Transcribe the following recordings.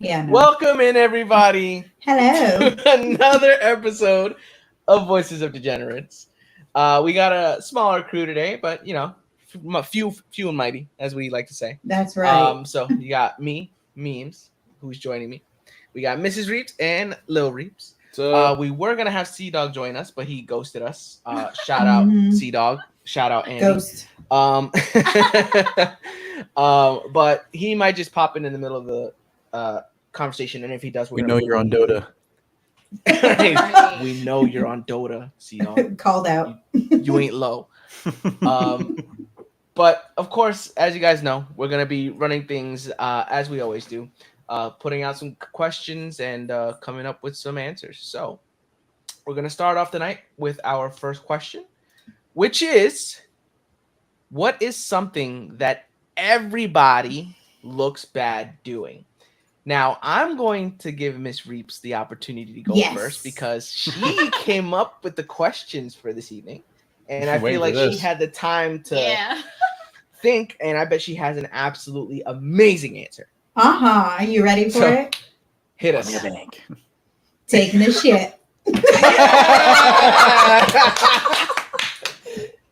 Yeah. No. Welcome in, everybody, Hello. to another episode of Voices of Degenerates. We got a smaller crew today, but few and mighty, as we like to say. That's right. So you got me, Memes, who's joining me. We got Mrs. Reeps and Lil Reeps. We were gonna have Sea Dog join us, but he ghosted us. Shout out Sea Dog. Shout out Andy. Ghost. But he might just pop in the middle of the conversation, and if he does, we know you're on Dota. We know you're on Dota, Sea Dog. Called out. You ain't low. But of course, as you guys know, we're gonna be running things as we always do, putting out some questions and coming up with some answers. So we're gonna start off tonight with our first question, which is, what is something that everybody looks bad doing? Now, I'm going to give Miss Reeps the opportunity to go first because she came up with the questions for this evening. And I feel like she had the time to think, and I bet she has an absolutely amazing answer. Are you ready for it? Hit us. Taking a shit.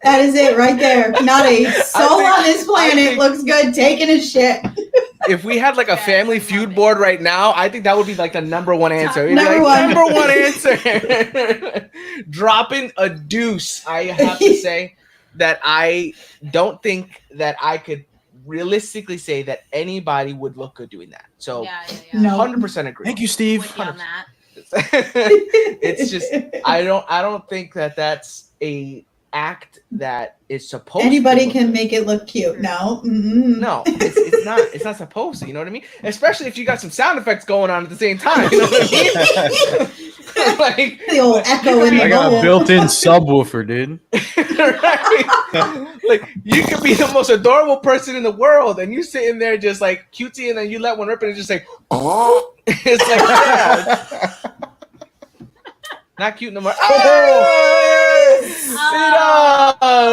That is it right there. Not a soul on this planet looks good taking a shit. If we had like a Family Feud board right now, I think that would be like the number one answer. Number one answer. Dropping a deuce. I have to say that I don't think that I could realistically say that anybody would look good doing that. So, 100% agree. Thank you, Steve. It's just I don't think that that's a act that is supposed anybody to can make it look cute. No. No, it's not supposed to, you know what I mean? Especially if you got some sound effects going on at the same time, you know what I mean? Like the old echo in the I got a built-in subwoofer, dude. Right? Like you could be the most adorable person in the world and you sitting there just like cutesy, and then you let one rip and it's just like it's like not cute no more. Oh,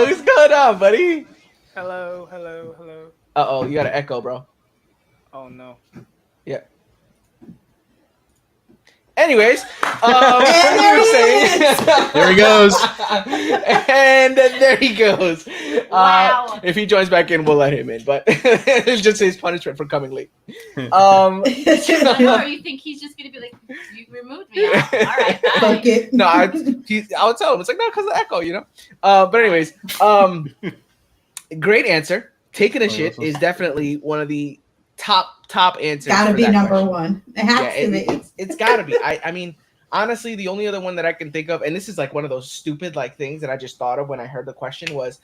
what's going on, buddy? Hello. Uh-oh, you got an echo, bro. Oh, no. Yeah. Anyways, as you were saying, there he goes. And there he goes. Wow. If he joins back in, we'll let him in, but it's just his punishment for coming late. Or you think he's just gonna be like, you removed me? All right, bye. No, I would tell him it's like, no, because of the echo, you know. But anyways, great answer. Taking a shit is definitely one of the top answers. Gotta be number question. One. It has to be. It's gotta be. I mean, honestly, the only other one that I can think of, and this is like one of those stupid like things that I just thought of when I heard the question was,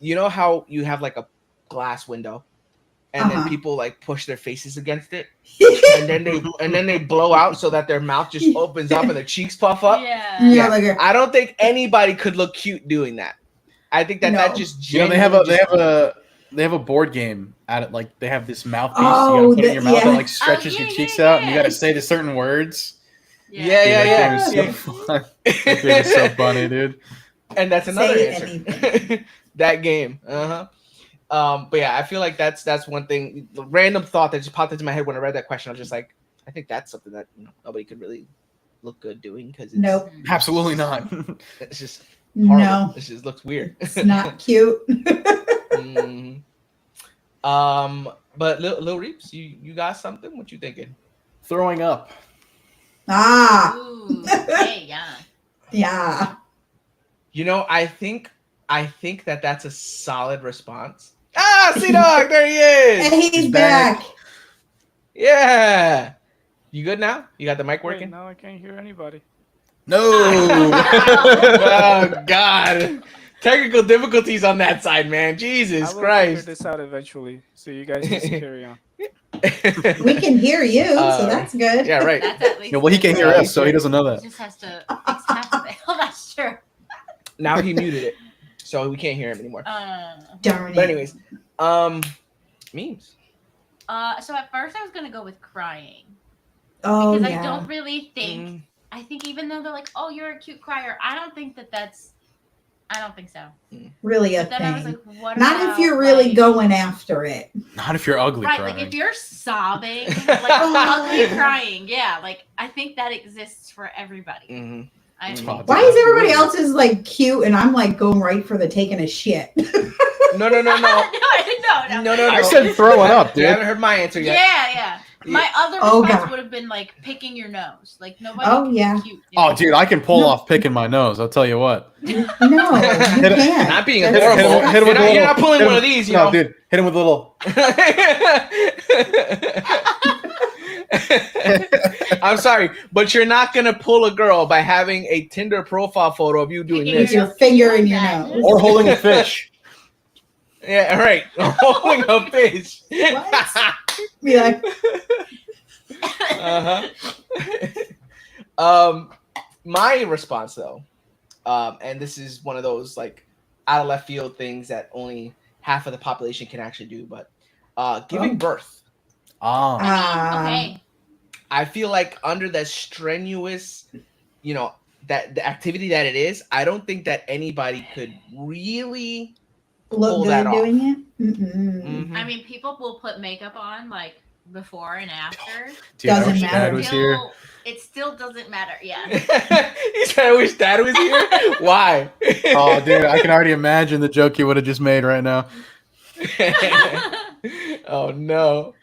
you know how you have like a glass window, and then people like push their faces against it, and then they blow out so that their mouth just opens up and their cheeks puff up. Yeah. Like I don't think anybody could look cute doing that. I think that just they have a board game at it, like they have this mouthpiece you Oh, gotta put in your mouth that like stretches yeah, your cheeks yeah, out, and you gotta say the certain words. Yeah. That game is so fun. That game is so funny, dude. And that's another Say answer. That game. But yeah, I feel like that's one thing. The random thought that just popped into my head when I read that question. I was just like, I think that's something that nobody could really look good doing because Nope. Absolutely not. It's just horrible. No. It just looks weird. It's not cute. But Lil Reeps, you got something? What you thinking? Throwing up. Ooh, hey, yeah. Yeah. You know, I think that that's a solid response. Sea Dog, there he is. And he's back. Yeah. You good now? You got the mic working? Wait, now I can't hear anybody. No. Oh God. Technical difficulties on that side, man. Jesus I will Christ. figure this out eventually, so you guys just carry on. We can hear you, so that's good. Yeah, right. That's at least. Yeah, well, he can't hear us, so he doesn't know He that. just has to fix half of it. Oh, that's true. Now he muted it, so we can't hear him anymore. Darn it. But anyways, memes. So at first I was gonna go with crying Oh, because yeah. I don't really think. I think even though they're like, "Oh, you're a cute crier," I don't think that that's. I don't think so. really a But then I was thing. like, what Not about, if you're really like, going after it. Not if you're ugly right, crying. like if you're sobbing, like ugly crying, yeah, like I think that exists for everybody. Mhm. I Mhm. think. Why is everybody Absolutely. else's like cute and I'm like going right for the taking a shit? No. no. No. I said throwing up, You dude. haven't heard my answer yet. Yeah. My other Oh, response God. would have been like picking your nose. Like nobody Oh, can yeah. be cute. Oh, dude, I can pull No. off picking my nose. I'll tell you what. No, you can't. Not being That's horrible. Hit him with You're a not little- pulling hit one him- of these, you no, know. dude, hit him with a little. I'm sorry, but you're not gonna pull a girl by having a Tinder profile photo of you doing Picking With this. your finger in your nose. Or holding a fish. Yeah, right. Holding a fish. What? Be like, Uh-huh. My response though, and this is one of those like out of left field things that only half of the population can actually do, but giving Oh. birth. Ah. Okay. I feel like under that strenuous, that the activity that it is, I don't think that anybody could really look pull good that off. doing it? Mm-mm. Mhm. I mean, people will put makeup on like before and after. Dude, I Doesn't wish matter. Dad was here. It still doesn't matter. Yeah. He said, "I wish Dad was here." Why? Oh, dude, I can already imagine the joke you would have just made right now. Oh no.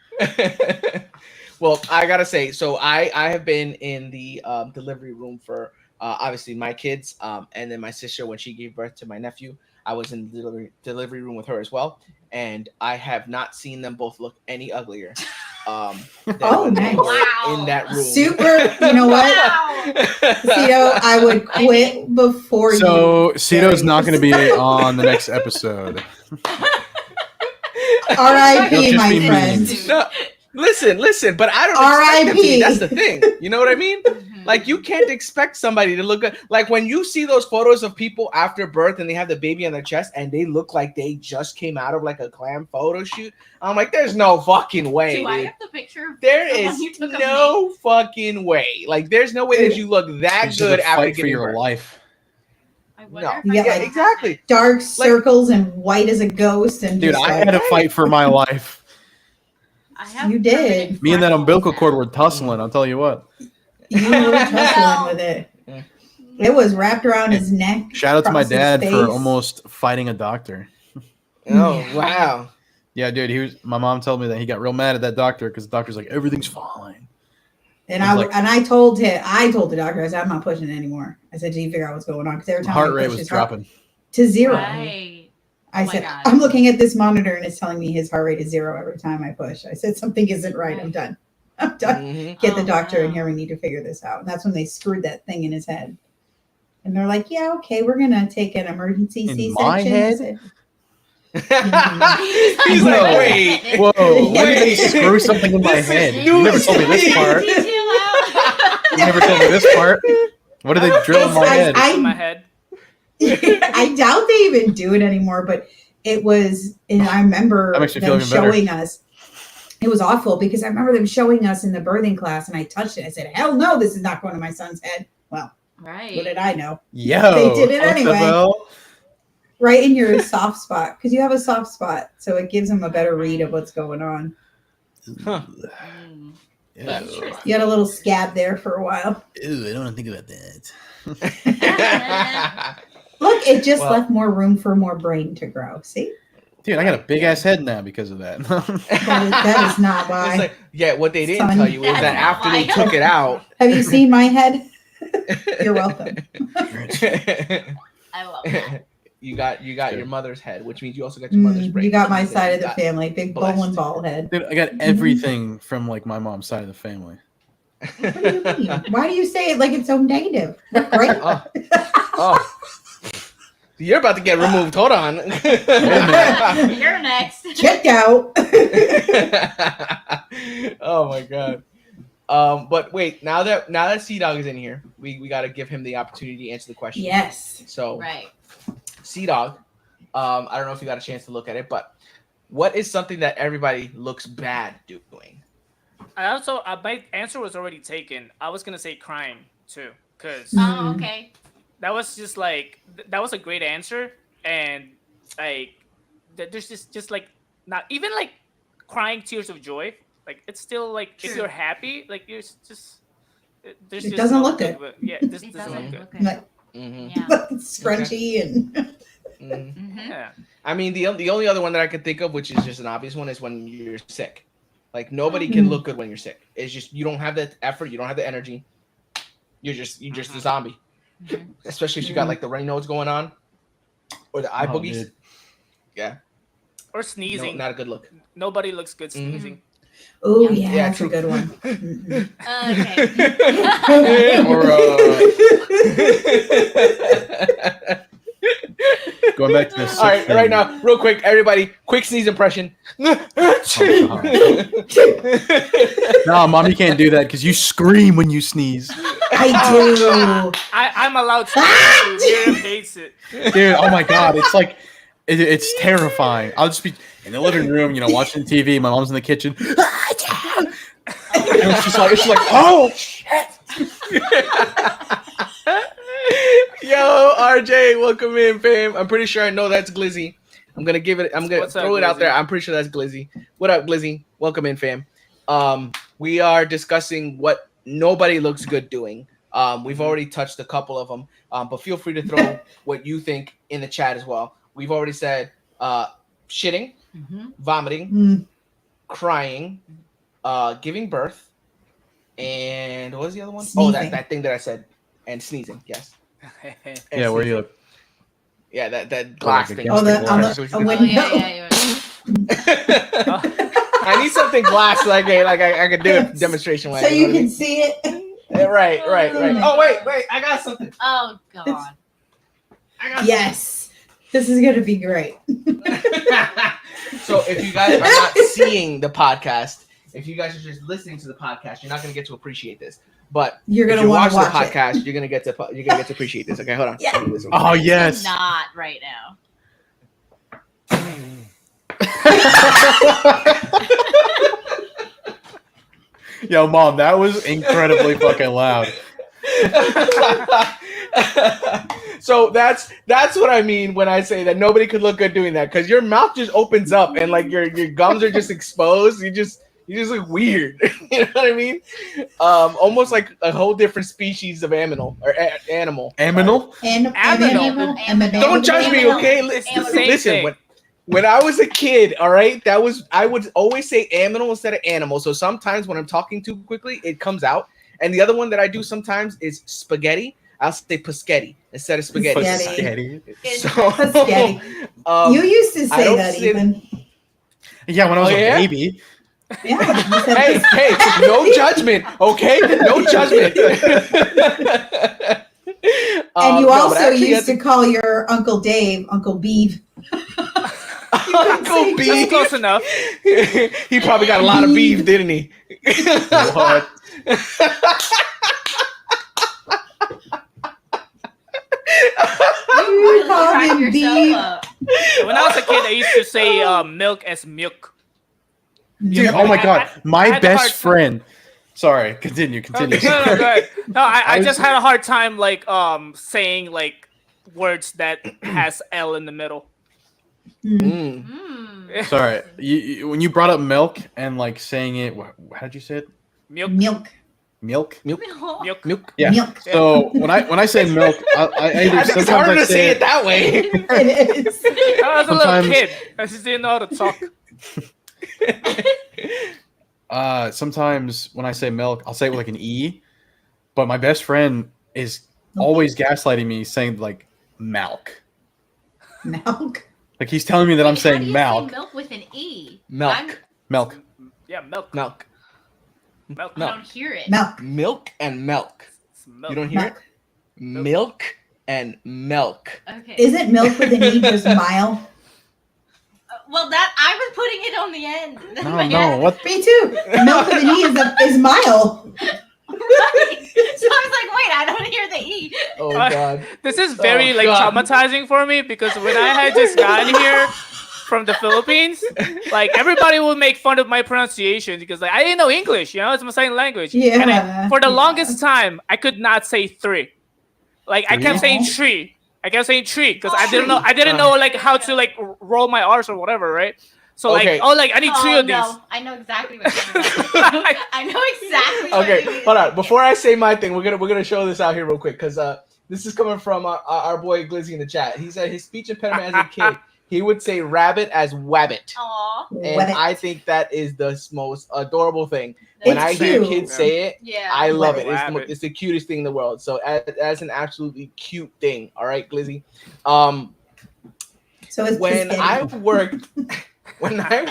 Well, I gotta say, so I have been in the delivery room for obviously my kids, and then my sister when she gave birth to my nephew. I was in the delivery room with her as well, and I have not seen them both look any uglier. Than Oh, when they nice. were Wow. in that room. Super. You know what? Wow. Cito, I would quit before So you. Cito's not going to be serious. on the next episode. R.I.P. It'll just my be friend. memes. No, listen, but I don't expect them to be. R.I.P.. That's the thing. You know what I mean? Like you can't expect somebody to look good. Like when you see those photos of people after birth and they have the baby on their chest and they look like they just came out of like a glam photo shoot. I'm like, there's no fucking way, Do I dude. have the picture? Of There the is one you took of no fucking way. Like there's no way that you look that It's just good a after fight for giving your birth. life. I wonder if You I get, can like, have exactly. it. Dark circles and white as a ghost, and Dude, just I like, had to fight for my life. I have You did. permanent Me and that freckles umbilical now. cord were tussling, I'll tell you what. you were No. tussling with it. It was wrapped around his neck. Shout out to my across his dad face. for almost fighting a doctor. Oh wow. Yeah, dude, my mom told me that he got real mad at that doctor because the doctor's like, everything's fine. And He's I like- I told the doctor, I said, I'm not pushing it anymore. I said, do you figure out what's going on? Because every time Heart I rate push was his heart dropping. to 0. Right. I Oh my said, God. I'm looking at this monitor and it's telling me his heart rate is 0 every time I push. I said, something isn't right. I'm done. I'm done. Mhm. Get the Oh, doctor in wow. here. We need to figure this out. And that's when they screwed that thing in his head. And they're like, yeah, okay, we're going to take an emergency In C-section. my I head? said, He's like, Whoa. wait. Whoa, Wait. when did they screw something in my This is head? news You never told me to this me. part. Detail out. You never told me this part. What did they drill in my head? In my head. I doubt they even do it anymore, but it was, and I remember That makes me feel them even better. showing us. It was awful because I remember them showing us in the birthing class, and I touched it. I said, "Hell no, this is not going to my son's head." Well, Right. what did I know? Yo, They did it what the anyway. hell? Right in your soft spot, because you have a soft spot, so it gives them a better read of what's going on. Huh. Mm. Yeah. You had a little scab there for a while. Ooh, I don't want to think about that. Look, it just Well- left more room for more brain to grow. See, Dude, I got a big ass head now because of that. that is not It's why. like, yeah, what they didn't Son. tell you is that That's after not they why. took it out, Have you seen my head? You're welcome. I love that. you got your mother's head, which means you also got your mother's brain. You got my which means that side you of the got- family, big blessed. bowling ball head. Dude, I got everything from like my mom's side of the family. What do you mean? Why do you say it like it's so negative? Right? Oh, oh. You're about to get removed. Hold on. You're next. Checked out. Oh my god. But wait, now that Sea Dog is in here, we got to give him the opportunity to answer the question. Yes. So, Right. Sea Dog, I don't know if you got a chance to look at it, but what is something that everybody looks bad doing? My answer was already taken. I was gonna say crying too, cause Mm. Oh, okay. that was just like that was a great answer, and like there's just like not even like crying tears of joy. Like it's still like if True. you're happy, like you're just there's It just doesn't no look good. Yeah, this It doesn't look good. look good. Like, Mhm. Yeah. scrunchy and Mhm. Mhm. Yeah. I mean, the only other one that I could think of, which is just an obvious one, is when you're sick. Like nobody can look good when you're sick. It's just you don't have the effort, you don't have the energy. You're just a zombie. Mhm. Especially if you got like the runny nose going on, or the eye Oh, boogies. dude. Yeah, Or no, sneezing. not a good look. Nobody looks good Mhm. sneezing. oh Yeah. yeah, Yeah, that's true. a good one. Mm-mm. Okay. Or going back to the All right, sick right thing. now, real quick, everybody, quick sneeze impression. No, mom, you can't do that because you scream when you sneeze. I do. I'm allowed to. Miriam hates it. Dude, oh my god, it's like it's terrifying. I'll just be in the living room, watching TV. My mom's in the kitchen. And it's just like, oh shit. Yo, RJ, welcome in, fam. I'm pretty sure I know that's Glizzy. I'm gonna What's up, throw it out there. Glizzy? I'm pretty sure that's Glizzy. What up, Glizzy? Welcome in, fam. We are discussing what nobody looks good doing. We've already touched a couple of them, but feel free to throw what you think in the chat as well. We've already said shitting, Mhm. vomiting, Mm. crying, giving birth, and what was the other one? Sneezing. Oh, that thing that I said, and sneezing. Yes. And Yeah, where sneezing. you look. Yeah, that glass like thing. against Oh, the the on glass. the a Oh window. yeah. I need something glass like I could do a demonstration with. So you know what I can mean? see it. Yeah, right. Oh wait, I got something. Oh god. Yes, this is gonna be great. So if you guys are not seeing the podcast, if you guys are just listening to the podcast, you're not gonna get to appreciate this. But You're if gonna you're want to watching watch the podcast, you're gonna get to appreciate this. Okay, hold on. Yeah. Let me do this real Oh quick. yes. Not right now. Yo, mom, that was incredibly fucking loud. So that's what I mean when I say that nobody could look good doing that, because your mouth just opens up and like your gums are just exposed. You just look weird. You know what I mean? Almost like a whole different species of animal or animal. Aminal? Aminal. Don't judge me, okay? It's the same Listen, thing. when I was a kid, all right, I would always say aminal instead of animal. So sometimes when I'm talking too quickly, it comes out. And the other one that I do sometimes is spaghetti. I'll say paschetti instead of spaghetti. Paschetti. So, Paschetti. You used to I say don't that say- even. Yeah, when I was Oh, yeah? a baby. Yeah. You said hey, no judgment, okay? No judgment. And you no, but also actually, used to call your Uncle Dave Uncle Beeve. Uncle That's B. close enough. He probably got a lot of beef, didn't he? What? You really called cracked him yourself Beeve. up. When I was a kid, I used to say milk as milk. Dude, oh my god. I My had a hard best friend. Sorry, continue. No, go ahead. No, I just had a hard time like saying like words that has L in the middle. Mm. Mm. Sorry. When you brought up milk and like saying it, how did you say it? Milk. Milk. Milk? No. Milk. Milk. Yeah. Milk. So when I say milk, I either I think it's sometimes harder I to say say it that way. It is. I was a little Sometimes- kid. I just didn't know how to talk. Sometimes when I say milk, I'll say it with like an E. But my best friend is always gaslighting me, saying like milk. Milk. Like he's telling me that I'm Wait, how do saying you milk. say milk with an E? Milk. Milk. Yeah, milk. Milk. Milk. I don't hear it. Milk. Milk and milk. It's milk. You don't hear Milk. it? Milk and milk. Okay. Isn't milk with an E just mile? Well, that I was putting it on the end. No, what? Me too. Milk with an E is mile. Right. So I was like, wait, I don't hear the E. Oh god. This is very Oh, like God. traumatizing for me because when I had just gotten here from the Philippines, like everybody would make fun of my pronunciation because like I didn't know English, it's my second language. Yeah, And for the yeah. longest time, I could not say three. Like I kept saying Three. tree. I kept saying tree because I didn't know like how to like roll my R's or whatever, right? So Okay. like I need three of these. No, I know exactly what you're doing. I know exactly what Okay, you mean. hold on. Before I say my thing, we're gonna show this out here real quick because this is coming from our boy Glizzy in the chat. He said his speech impediment as a kid, he would say rabbit as wabbit, Aw. and Wabbit. I think that is the most adorable thing. When It's I hear cute. kids say it, Yeah. I love it. Wabbit. It's the cutest thing in the world. So as an absolutely cute thing. All right, Glizzy. So it's When I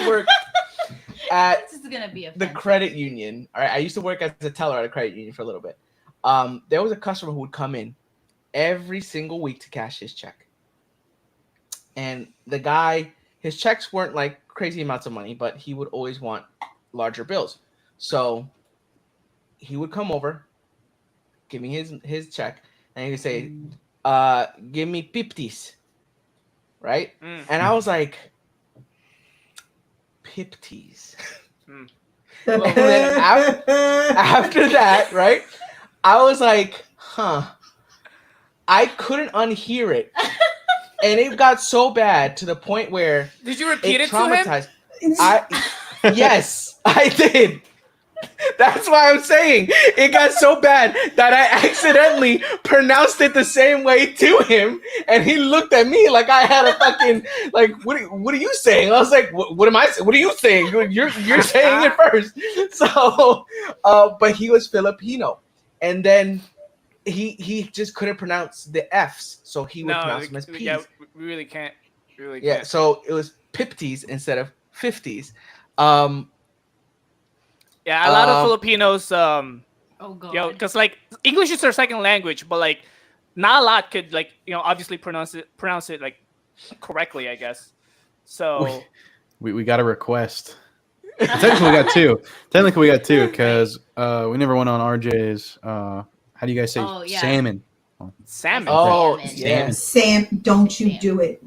worked at This is gonna be a the credit union. All right, I used to work as a teller at a credit union for a little bit. There was a customer who would come in every single week to cash his check, and the guy, his checks weren't like crazy amounts of money, but he would always want larger bills. So he would come over, give me his check, and he would say, "Give me 50s," right? And I was like, 50s. Well, then After that, right? I was like, huh. I couldn't unhear it. And it got so bad to the point where Did you repeat it it to him? traumatized. Yes, I did. That's why I'm saying it got so bad that I accidentally pronounced it the same way to him, and he looked at me like I had a fucking like. What are you saying? I was like, what am I? What are you saying? You're saying it first. So, but he was Filipino, and then he just couldn't pronounce the F's, so he would pronounce them as P's. Yeah, we really can't. We really Yeah, can't. so it was 50s instead of 50s. Yeah, a lot of Filipinos, Oh god. because like English is their second language, but like not a lot could like obviously pronounce it like correctly, I guess. So We got a request. Technically, we got two because we never went on RJ's. How do you guys say Oh, yeah. salmon? salmon, Oh, Salmon. yeah. Sam, don't you Sam. do it.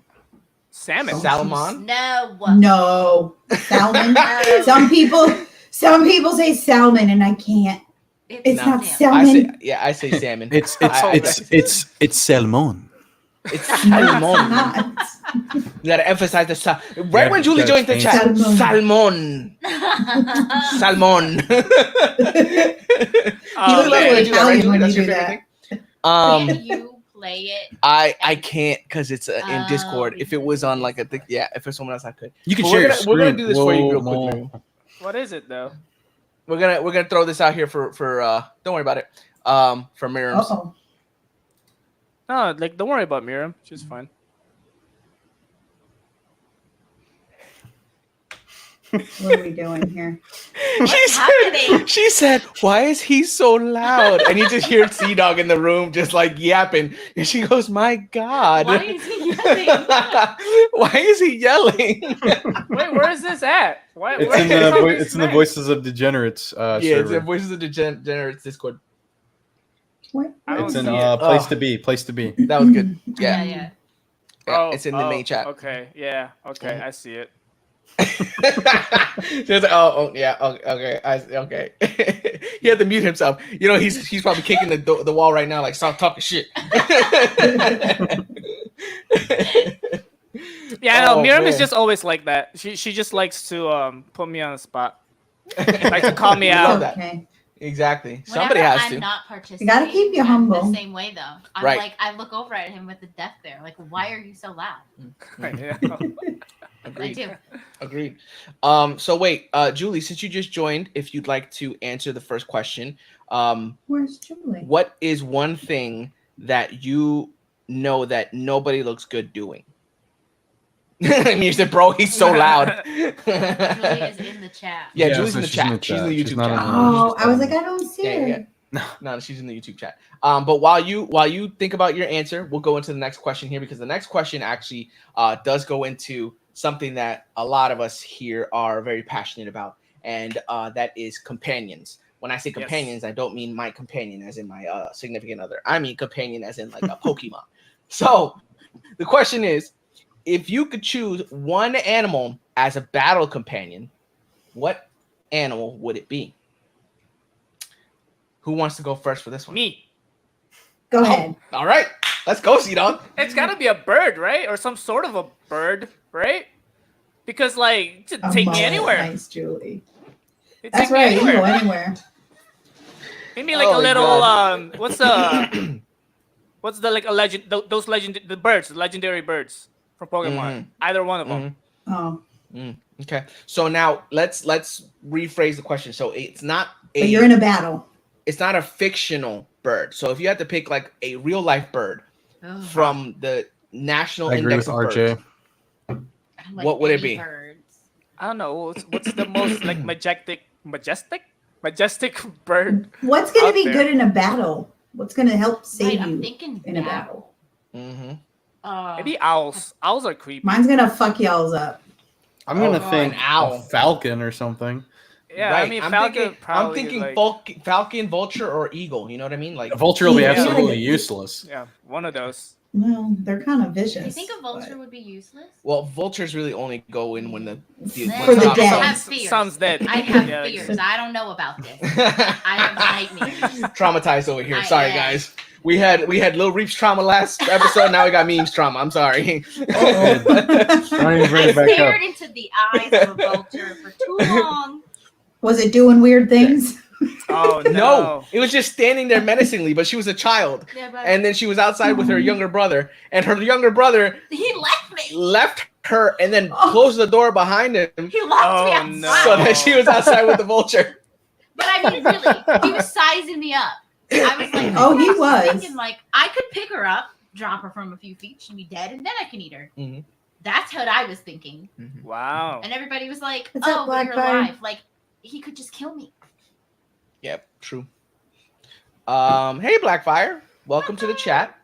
salmon. Salmon. No. No. Salmon. No. Some people say salmon and I can't. It's No. not I salmon. say salmon. It's salmon. It's No, salmon. it's not. You gotta emphasize the sal. Right when Julie gotta joins the chat, Salmon. salmon. You look like Julie, an Italian Julie? when That's you your do favorite that. thing? Can you play it? I can't because it's in Discord. If it was on like if it's someone else, I could. You can But share. we're gonna your do this screen. for you real Whoa, quick, whoa. Miriam. What is it though? We're gonna throw this out here for don't worry about it. For Miriam's. Uh-oh. No, like don't worry about Miriam. She's fine. What are we doing here? happening? She said, "Why is he so loud?" And you just hear Sea Dog in the room just like yapping, and she goes, "My God, Why is he yelling? Why is he yelling?" Wait, where is this at? Why? It's where in is all the these it's in the names? Voices of Degenerates Yeah, it's in server. Voices of Degenerates Discord. What? I don't It's see in it. place to be. Place to be. That was good. Yeah, Yeah, yeah. it's in the main chat. Okay, yeah, okay, I see it. She was like, yeah, okay, okay. He had to mute himself. He's probably kicking the wall right now, like stop talking shit. Yeah, no, Oh, Miriam is man. just always like that. She just likes to put me on the spot, like to call me We out. love that. Okay. Exactly. Whenever Somebody has I'm to. not participating. You gotta keep you I'm humble. The same way though. I'm Right. like, I look over at him with the death there. Like, why are you so loud? Yeah. I Agreed. do. Agreed. So wait, Julie, since you just joined, if you'd like to answer the first question, Where's Julie? what is one thing that you know that nobody looks good doing? And you said, "Bro, he's so loud." Julie is in the chat. Yeah, Yeah, Julie's so in the she's in chat. the She's in the chat. She's YouTube not chat. on the- Oh, I was like, I don't see Yeah, her. yeah. No, she's in the YouTube chat. But while you think about your answer, we'll go into the next question here because the next question actually does go into something that a lot of us here are very passionate about, and that is companions. When I say Yes. companions, I don't mean my companion as in my significant other. I mean companion as in like a Pokemon. So the question is, if you could choose one animal as a battle companion, what animal would it be? Who wants to go first for this one? Me. Go ahead. All right, let's go, Sidon. It's gotta be a bird, right? Or some sort of a bird, right? Because like, A take me mullet. anywhere. Nice, Julie. Take That's me right. You can go anywhere. anywhere. Maybe like Oh a my little God. what's the like a legend? Those the birds, the legendary birds from Pokemon. Mhm. Either one of them. Oh, Okay, so now let's rephrase the question. So it's not but you're in a battle. it's not a fictional bird. So if you had to pick like a real life bird Ugh, from the National I agree Index with of RJ. Birds, I don't like what would it any be? Birds. I don't know. What's the most like majestic bird? What's going out to be there? good in a battle? What's going to help save Right, I'm you thinking in a battle? Mm-hmm. Maybe owls. Owls are creepy. Mine's going to fuck y'all's up. I'm gonna Oh, think an owl. a falcon or something. Yeah, right. I mean, I'm Falcon thinking, probably like, Falcon, vulture, or eagle. You know what I mean? Like A vulture will be Yeah. absolutely useless. yeah, one of those. Well, they're kind of Do vicious. you think a vulture but- would be useless? well, vultures really only go in when the Nah, For the top- dead. I have fears. Sun's dead. I have Yeah, fears. I don't know about this. I have nightmares. Traumatized over here. I Sorry, am. guys. We had Lil Reap's trauma last episode. Now we got memes trauma. I'm sorry. Don't even bring I it back up. stared into the eyes of a vulture for too long. Was it doing weird things? Oh no. No, it was just standing there menacingly, but she was a child. Yeah, but And then she was outside with her younger brother, and her younger brother he left me. left her and then Oh. closed the door behind him He left me Oh, outside. no. so that she was outside with the vulture. But I mean, really, he was sizing me up. I was like, Oh, he I was. thinking like I could pick her up, drop her from a few feet, she'd be dead, and then I can eat her. Mhm. That's what I was thinking. Wow. And everybody was like, What's up, "Oh, but you're Blackfire? alive." Like he could just kill me. Yep, true. Hey Blackfire, welcome to the chat.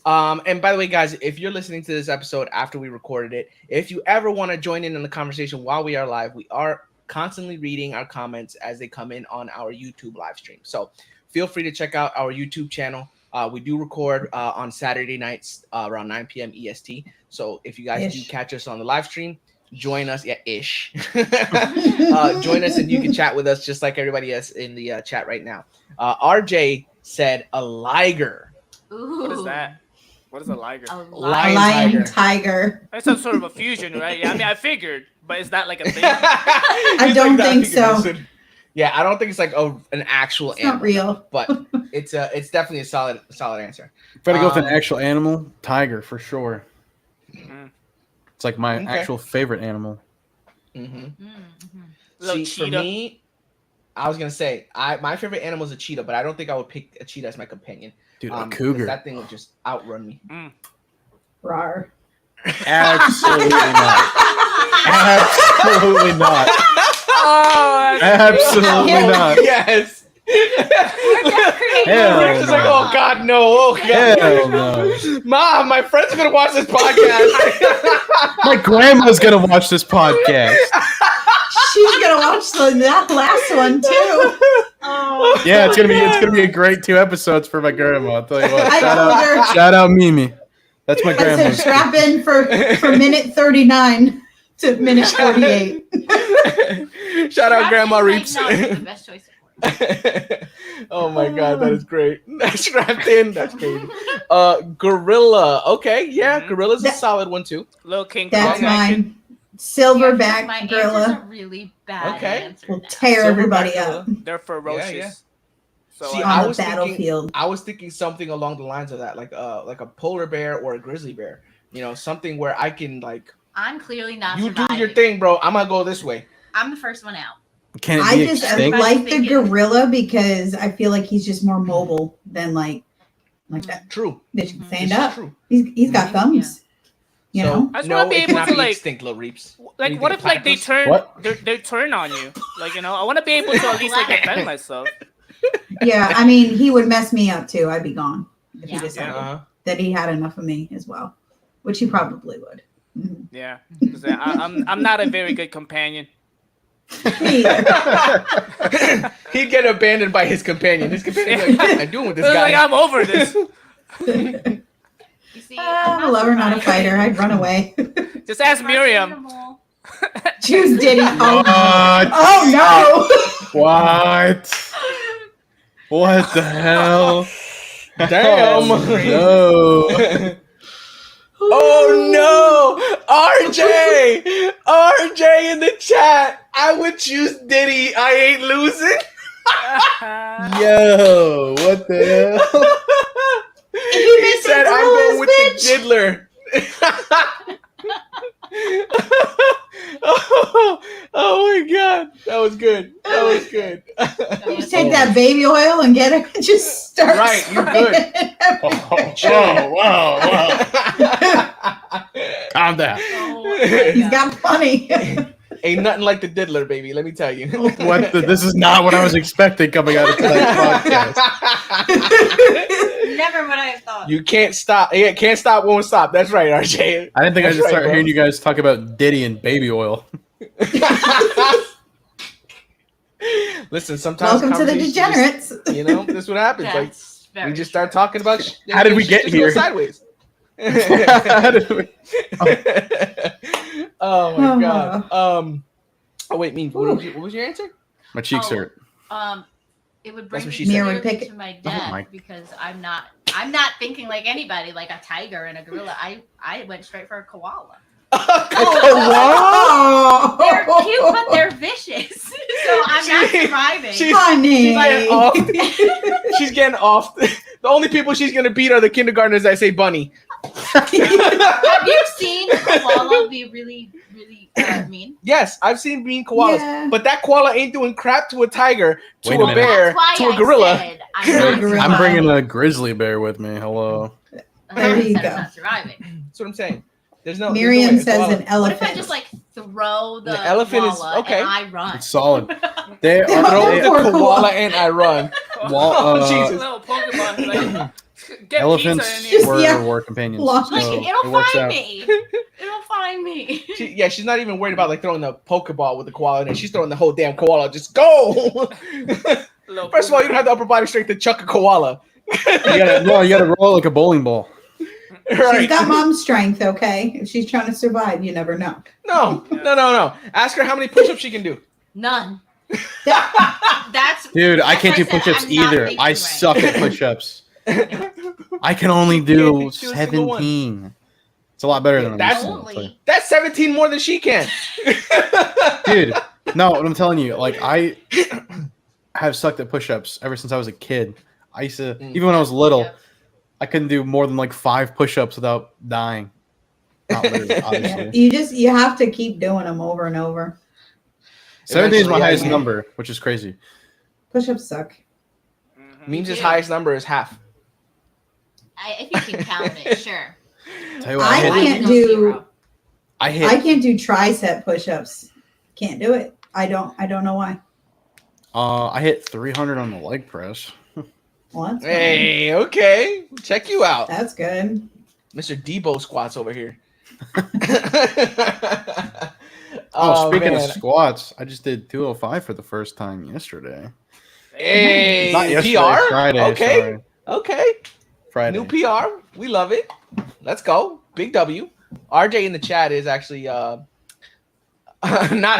And by the way, guys, if you're listening to this episode after we recorded it, if you ever want to join in on the conversation while we are live, we are constantly reading our comments as they come in on our YouTube live stream. So feel free to check out our YouTube channel. We do record on Saturday nights around 9 p.m. EST. So if you guys do Ish. catch us on the live stream, join us. Yeah, ish. Join us and you can chat with us just like everybody else in the chat right now. RJ said a liger. Ooh. What is that? What is a liger? A Lion lion. Lion tiger. tiger. That's some sort of a fusion, right? Yeah, I mean, I figured, but is that like a thing? I don't think so. Yeah, I don't think it's like an actual It's not animal, real. but it's definitely a solid answer. If I had to go with an Um, actual animal, tiger for sure. Mm. It's like my Okay. actual favorite animal. Mm-hmm. Mm-hmm. Little See, for cheetah. me, I was gonna say my favorite animal is a cheetah, but I don't think I would pick a cheetah as my companion. Dude, a 'Cause cougar. That thing would just outrun me. Rawr. Absolutely not. Absolutely not. Oh, that's Absolutely not. Yes. Hell We're just like, no. oh God, no, oh God. Hell no. Mom, my friends are gonna watch this podcast. My grandma's gonna watch this podcast. She's gonna watch that last one too. Oh. Yeah, it's gonna be a great 2 episodes for my grandma. I'll tell you what. I told her. Shout out Mimi. That's my I said grandma. strap in for minute 39 to minute 48. Shout out Grandma Might Reeps. not be the best choice of words. Oh my God, that is great. Strapped in, that's crazy. Gorilla. Okay, yeah, Mhm. Gorilla's a That- solid one too. Little King That's Kong action. mine. Silverback My answers gorilla are really bad. Okay. answers will now. tear everybody Silverback up gorilla. They're ferocious. yeah. So See, I- I on the was thinking- battlefield. I was thinking something along the lines of that, like a polar bear or a grizzly bear. You know, something where I can like I'm clearly not you surviving. do your thing, bro. I'm gonna go this way. I'm the first one out. Can it I be just extinct? like the Thinking- gorilla because I feel like he's just more mobile than like that True. bitch can Mhm. stand This is up. true. He's got thumbs. You So, know? I just no, wanna be it able cannot to, be like- extinct, Lil Reeps. like, you what think, if like they platypus? turn What? they turn on you? Like, you know, I want to be able to at least like defend myself. Yeah, I mean he would mess me up too. I'd be gone if Yeah. he decided Uh-huh. that he had enough of me as well. Which he probably would. Mhm. Yeah, 'Cause I'm not a very good companion. Me either. He'd get abandoned by his companion. His companion, like, what am I doing with this guy? Like, I'm over this. You see, I'm a lover, not a fighter. I'd run away. Just ask Miriam. Animal. Choose Diddy. Oh, What? oh What? What the hell? Damn. No. Oh no! RJ in the chat. I would choose Diddy. I ain't losing. Yo, what the hell? He said I'm going with the diddler. Oh my god, that was good. That was good. You take that baby oil and get it and just start. Right, you're good. Whoa. Calm down. He's got plenty. Ain't nothing like the diddler, baby. Let me tell you. This is not what I was expecting coming out of tonight's podcast. Never would I have thought. You can't stop. Yeah, can't stop, won't stop. That's right, RJ. I didn't think I'd That's just start right, bro. hearing you guys talk about Diddy and baby oil. Listen, sometimes Welcome to the conversations degenerates. just- you know, this is what happens. Like That's very we just start talking about. How did we get just go here? sideways. How did we- Oh my god. Oh wait, what was your answer? My cheeks hurt. It would That's bring what me she said. Mira would pick to it. my Oh death my- because I'm not thinking like anybody, like a tiger and a gorilla. I went straight for a koala. Oh, They're cute, but they're vicious. So I'm not surviving. honey. getting off. She's getting off. The only people she's gonna beat are the kindergartners that say bunny. Have you seen a koala be really, really mean? Yes, I've seen mean koalas, Yeah. but that koala ain't doing crap to a tiger, to Wait a a minute. bear, That's why to a I gorilla. said Wait, gorilla. I'm bringing a grizzly bear with me. Hello. There you I'm go. not surviving. That's what I'm saying. There's no. Miriam there's no way. A says koala- an What elephant. if I just like throw the elephant is- koala okay. and I run? It's solid. They Throw are Throw They- the Poor koala koala. and I run. Wall- Oh, Jesus. Little Pokemon, like, get elephants pizza in here. were Yeah. war companions. Lost- Like, so it'll it works find out. me. It'll find me. She's not even worried about like throwing the Pokeball with the koala in it. She's throwing the whole damn koala. Just go. Little First of all, you don't Pokemon. have the upper body strength to chuck a koala. You gotta roll like a bowling ball. She's got mom strength, okay? If she's trying to survive, you never know. No. Ask her how many push-ups she can do. None. That's Dude, I that's can't why do said push-ups I'm not either. thinking I right. suck at push-ups. I can only You do can't do a single one. 17. It's a lot better than I'm That's- used to. It's like- Only. That's 17 more than she can. Dude, no, what I'm telling you, like I have sucked at push-ups ever since I was a kid. I used to, even when I was little, Yep. I couldn't do more than like 5 push-ups without dying. Not literally, Yeah. obviously. You have to keep doing them over and over. 17 is my Eventually, highest yeah. number, which is crazy. Push-ups suck. Mhm. Memes' too. highest number is half. If you can count it, sure. Tell you what, I I, hit, can't go do- zero. I hit I can't do tricep push-ups. Can't do it. I don't know why. I hit 300 on the leg press. Well, that's fine. Hey, okay. Check you out. That's good. Mr. Debo squats over here. Oh, speaking man. of squats, I just did 205 for the first time yesterday. Hey, Not yesterday, PR? Friday. Okay. Sorry. Okay. Friday. New PR. We love it. Let's go. Big W. RJ in the chat is actually not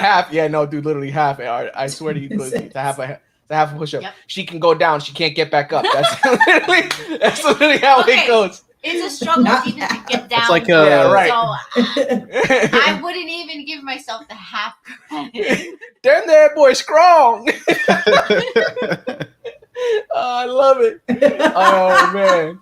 half. Yeah, no, dude, literally half. I swear to you, it's a half a push-up. Yep. She can go down. She can't get back up. That's literally how Okay. it goes. It's a struggle Not even to get down. like Yeah, right. So I wouldn't even give myself the half credit. Damn, that boy strong. Oh, I love it. Oh man.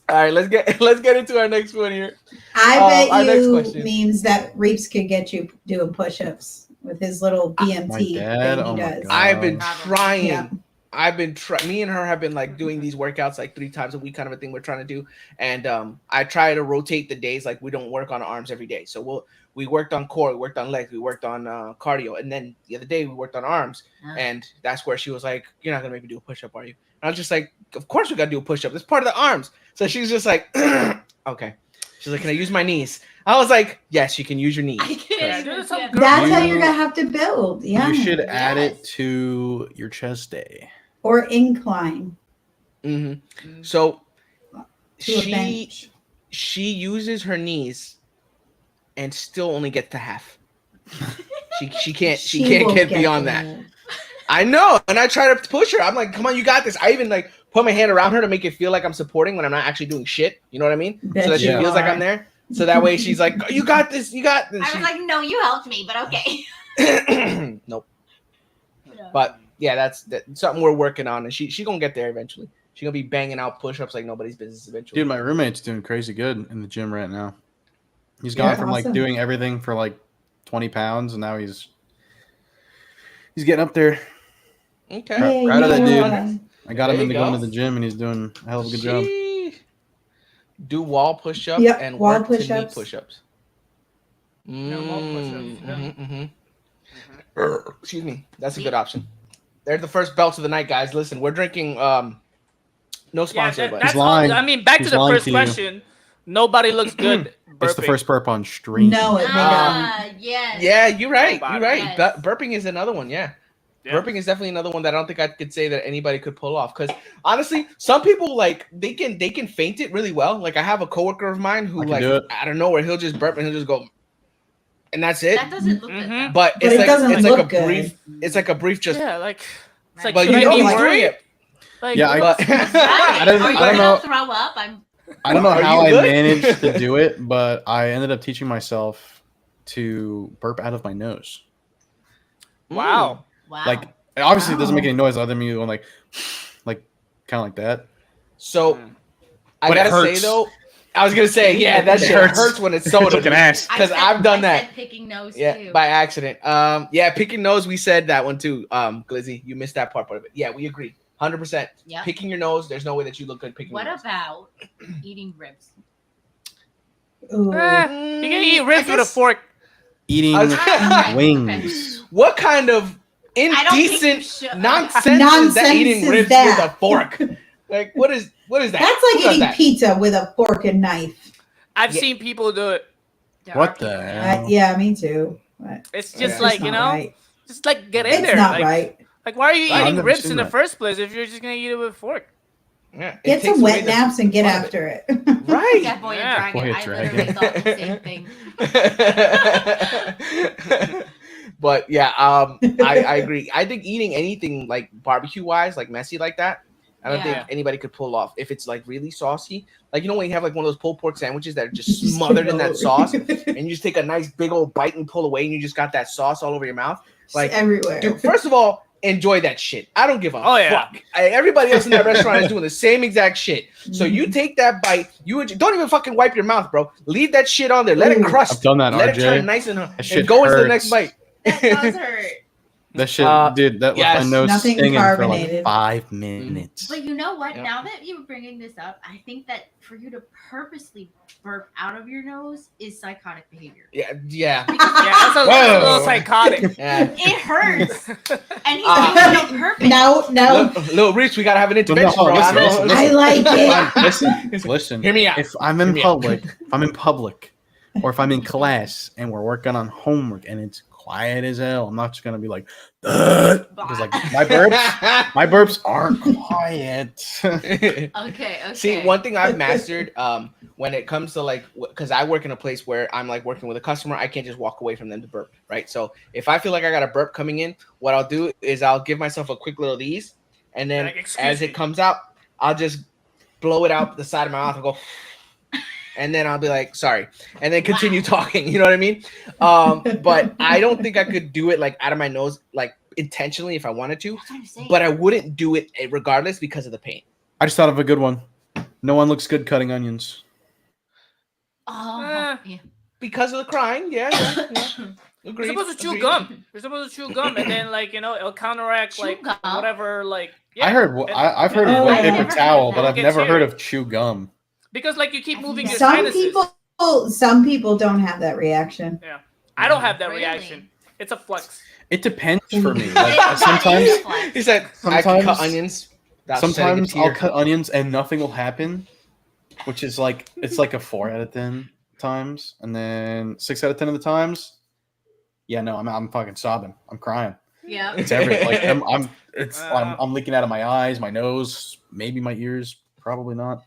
All right, let's get into our next one here. I our bet next you question. memes that Reeps could get you doing push-ups with his little BMT My thing dad? he Oh my does. God. I've been Probably. trying. Yeah. I've been me and her have been like doing these workouts like 3 times a week, kind of a thing we're trying to do. And I try to rotate the days. Like we don't work on arms every day. So we worked on core, we worked on legs, we worked on cardio, and then the other day we worked on arms. Yeah. And that's where she was like, "You're not gonna make me do a push-up, are you?" And I was just like, "Of course we gotta do a push-up. It's part of the arms." So she's just like, "Okay." She's like, "Can I use my knees?" I was like, "Yes, you can use your knees." I can't Yeah, even some get- girl- That's how You- you're gonna have to build. Yeah. You should add it Yes. to your chest day. Or incline hmm So to a bench. she uses her knees and still only gets to half. She can't will get beyond that. there. I know, and I try to push her. I'm like, "Come on, you got this." I even like put my hand around her to make it feel like I'm supporting when I'm not actually doing shit. You know what I mean? So that she you feels like I'm there. So that way she's like, "You got this. You got this." I was like, no, you helped me, but okay. Nope. But yeah, that's something we're working on, and she gonna get there eventually. She gonna be banging out push-ups like nobody's business eventually. Dude, my roommate's doing crazy good in the gym right now. He's gone from like awesome. doing everything for like 20 pounds, and now he's getting up there. Okay. Yay, Proud of that yay. dude. I got There him into you going go. to the gym, and he's doing a hell of a good job. Sheesh. Do wall push-ups Yep, and wall work to knee push-ups. push-ups. wall push-ups, yeah. Excuse me. That's a good option. They're the first belts of the night, guys. Listen, we're drinking no Yeah, sponsor, but that's He's lying. all. I mean, back to He's the lying first to you. question. Nobody looks good. It's the burping. first burp on stream. No, it Yes. yeah, you're right. Nobody. You're right. Yes. Burping is another one. Yeah. Yeah. Burping is definitely another one that I don't think I could say that anybody could pull off. Because honestly, some people like they can feint it really well. Like I have a coworker of mine who I can like do it. out of nowhere he'll just burp and he'll just go, and that's it. That doesn't look good. Mhm. Though. But But it's it like doesn't it's like a look good. brief. It's like a brief just. Yeah, like it's like But should you I know be he's doing worried? it. Like, Yeah, But, Right. I don't Are you know. gonna throw up? I don't know Are how you I good? managed to do it, but I ended up teaching myself to burp out of my nose. wow. Wow. Like, obviously, it doesn't make Wow. any noise other than me going like kind of like that. So I But it gotta say hurts. though, I was gonna say yeah, that It shit hurts. hurts when it's soda. Like an ass. I 'cause said- I've done I that. said picking nose Yeah, too. by accident. Yeah, picking nose. We said that one too. Glizzy, you missed that part of it. Yeah, we agree. 100%. Yep. Picking your nose. There's no way that you look good picking. What your nose. about eating ribs? Ooh. You can eat ribs with a fork. Eating I was- Okay. wings. What kind of I don't think you indecent should. nonsense is that Nonsense eating is ribs that? with a fork? Like what is that? That's Who like does eating that? pizza with a fork and knife. I've Yeah. seen people do it. There What are the people- hell? Yeah, me too. But It's Yeah. just It's like not you know, right. just like get in It's there. not like, right. like why are you I've eating never ribs seen in the that. first place if you're just gonna eat it with a fork? Yeah, it Get takes some away wet the naps and get fun of it. after it. Right. Yeah, boy Yeah. and dragon. Boy, I dragon. literally thought the same thing. But yeah, I agree. I think eating anything like barbecue wise, like messy like that, I don't Yeah. think anybody could pull off. If it's like really saucy, like you know when you have like one of those pulled pork sandwiches that are just Just smothered get in that over sauce, it. and you just take a nice big old bite and pull away, and you just got that sauce all over your mouth. Like, It's everywhere. dude, first of all, enjoy that shit. I don't give a Oh, yeah. fuck. Everybody else in that restaurant is doing the same exact shit. So you take that bite, don't even fucking wipe your mouth, bro. Leave that shit on there. Let it Ooh. crust. I've done that, Let it turn RJ. nice and shit go into the hurts. next bite. That does hurt. That shit, dude, that yes. left my nose Nothing stinging for like carbonated. 5 minutes. But you know what? Yeah. Now that you're bringing this up, I think that for you to purposely burp out of your nose is psychotic behavior. Yeah. Yeah, that's a Whoa. little psychotic. Yeah. It hurts, and he's Ah. doing it on purpose. No. Little Reach, we gotta have an intervention, No, bro. listen, I don't listen, know. I like it. Listen, Hear me out. if I'm in Hear me out. public, or if I'm in class and we're working on homework and it's quiet as hell, I'm not just gonna be like, "Ugh," because like my burps aren't quiet. Okay. See, one thing I've mastered when it comes to like, because I work in a place where I'm like working with a customer, I can't just walk away from them to burp, right? So if I feel like I got a burp coming in, what I'll do is I'll give myself a quick little these, and then Like, excuse as me. it comes out, I'll just blow it out the side of my mouth and go, and then I'll be like, sorry, and then continue talking. You know what I mean? But I don't think I could do it like out of my nose, like intentionally if I wanted to, That's what I'm saying. but I wouldn't do it regardless because of the pain. I just thought of a good one. No one looks good cutting onions. Oh, yeah. Because of the crying, yeah. You're Agreed. supposed to chew agreed. gum. You're supposed to chew gum, and then like it'll counteract Chew like gum? whatever like. I heard. I've heard Oh, of wet I've paper never towel, heard but that. I've Gets never heard hairy. of chew gum. Because like you keep moving your Some sinuses. some people don't have that reaction. I don't have that Really? reaction. It's a flex. It depends for me. It- Like that sometimes, is flex. He said, "I can cut Sometimes- onions." without shedding a sometimes I'll tear." cut onions and nothing will happen, which is like it's like a 4 out of 10 times, and then 6 out of 10 of the times, yeah, no, I'm fucking sobbing. I'm crying. Yeah. It's everything. Like I'm leaking out of my eyes, my nose, maybe my ears. Probably not.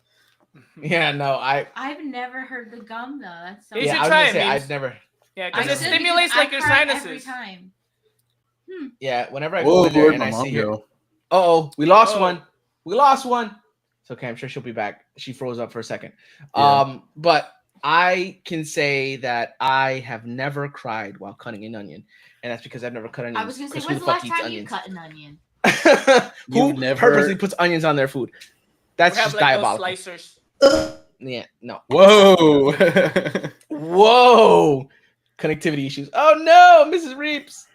Yeah, no, I've never heard the gum though. That's so. You yeah, should I was try gonna it, say Memes. I've never. Yeah, I because know. it stimulates Because like your I cry every sinuses. time. Yeah, whenever I Whoa, go in there where'd and my I mom see her. go? Oh, we lost Oh. one. We lost one. It's okay. I'm sure she'll be back. She froze up for a second. Yeah. But I can say that I have never cried while cutting an onion, and that's because I've never cut onions. I was gonna say, 'cause when's who the fuck last eats time you onions? cut an onion? Who You've never- purposely puts onions on their food? That's We have just like those diabolical. slicers. Yeah, no. Whoa. Whoa, connectivity issues. Oh no, Mrs. Reeps.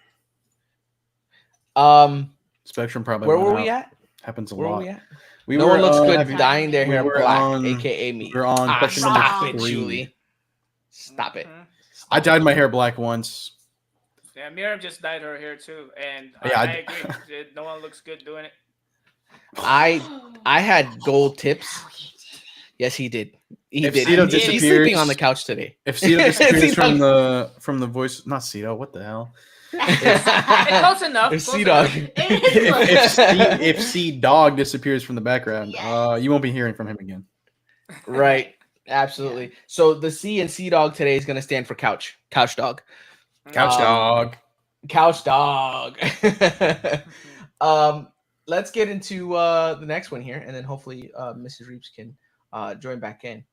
Spectrum probably Where went were out. we at? Happens a Where were lot. we at? We No were, one looks good have you- dyeing their we hair were black, on- aka me. we were on question number Stop it, 3. Julie. Stop it. Mhm. I dyed my hair black once. Yeah, Miriam just dyed her hair too, and Yeah, I I- agree. No one looks good doing it. I had gold tips. Yes, he did. He If did. Cito He's disappears- sleeping on the couch today. If Cito disappears Cito- from the voice, not Cito. What the hell? Close enough. If close Sea-Dog. enough. If C Dog disappears from the background, you won't be hearing from him again. Right. Absolutely. So the C and Sea Dog today is going to stand for couch. Couch dog. Couch Dog. Couch dog. Let's get into the next one here, and then hopefully Mrs. Reeves can join back in.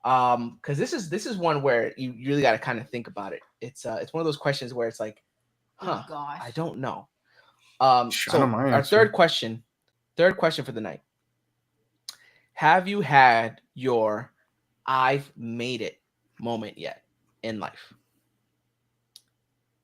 Because this is one where you really got to kind of think about it. It's one of those questions where it's like, huh, Oh gosh. I don't know. I So don't mind our answer. third question for the night. Have you had your I've made it moment yet in life?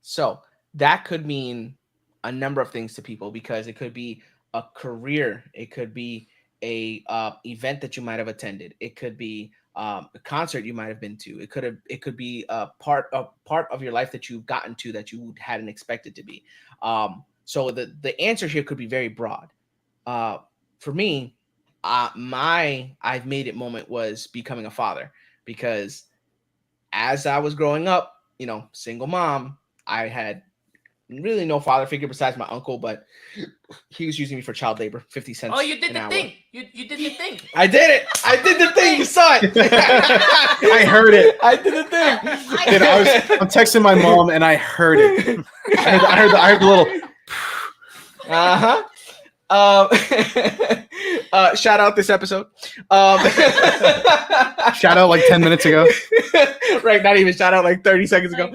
So that could mean a number of things to people, because it could be a career, it could be a event that you might have attended, it could be a concert you might have been to, it could be a part of your life that you've gotten to that you hadn't expected to be. So the answer here could be very broad. For me, my I've made it moment was becoming a father, because as I was growing up, single mom, I had really no father figure besides my uncle, but he was using me for child labor, 50 cents. Oh, you did an the hour. thing. You did the thing. I did it. I did the thing. You saw it. I heard it. I did the thing. Dude, I'm texting my mom and I heard it. I heard the little. Shout out this episode. Shout out like 10 minutes ago. Right, not even shout out like 30 seconds ago.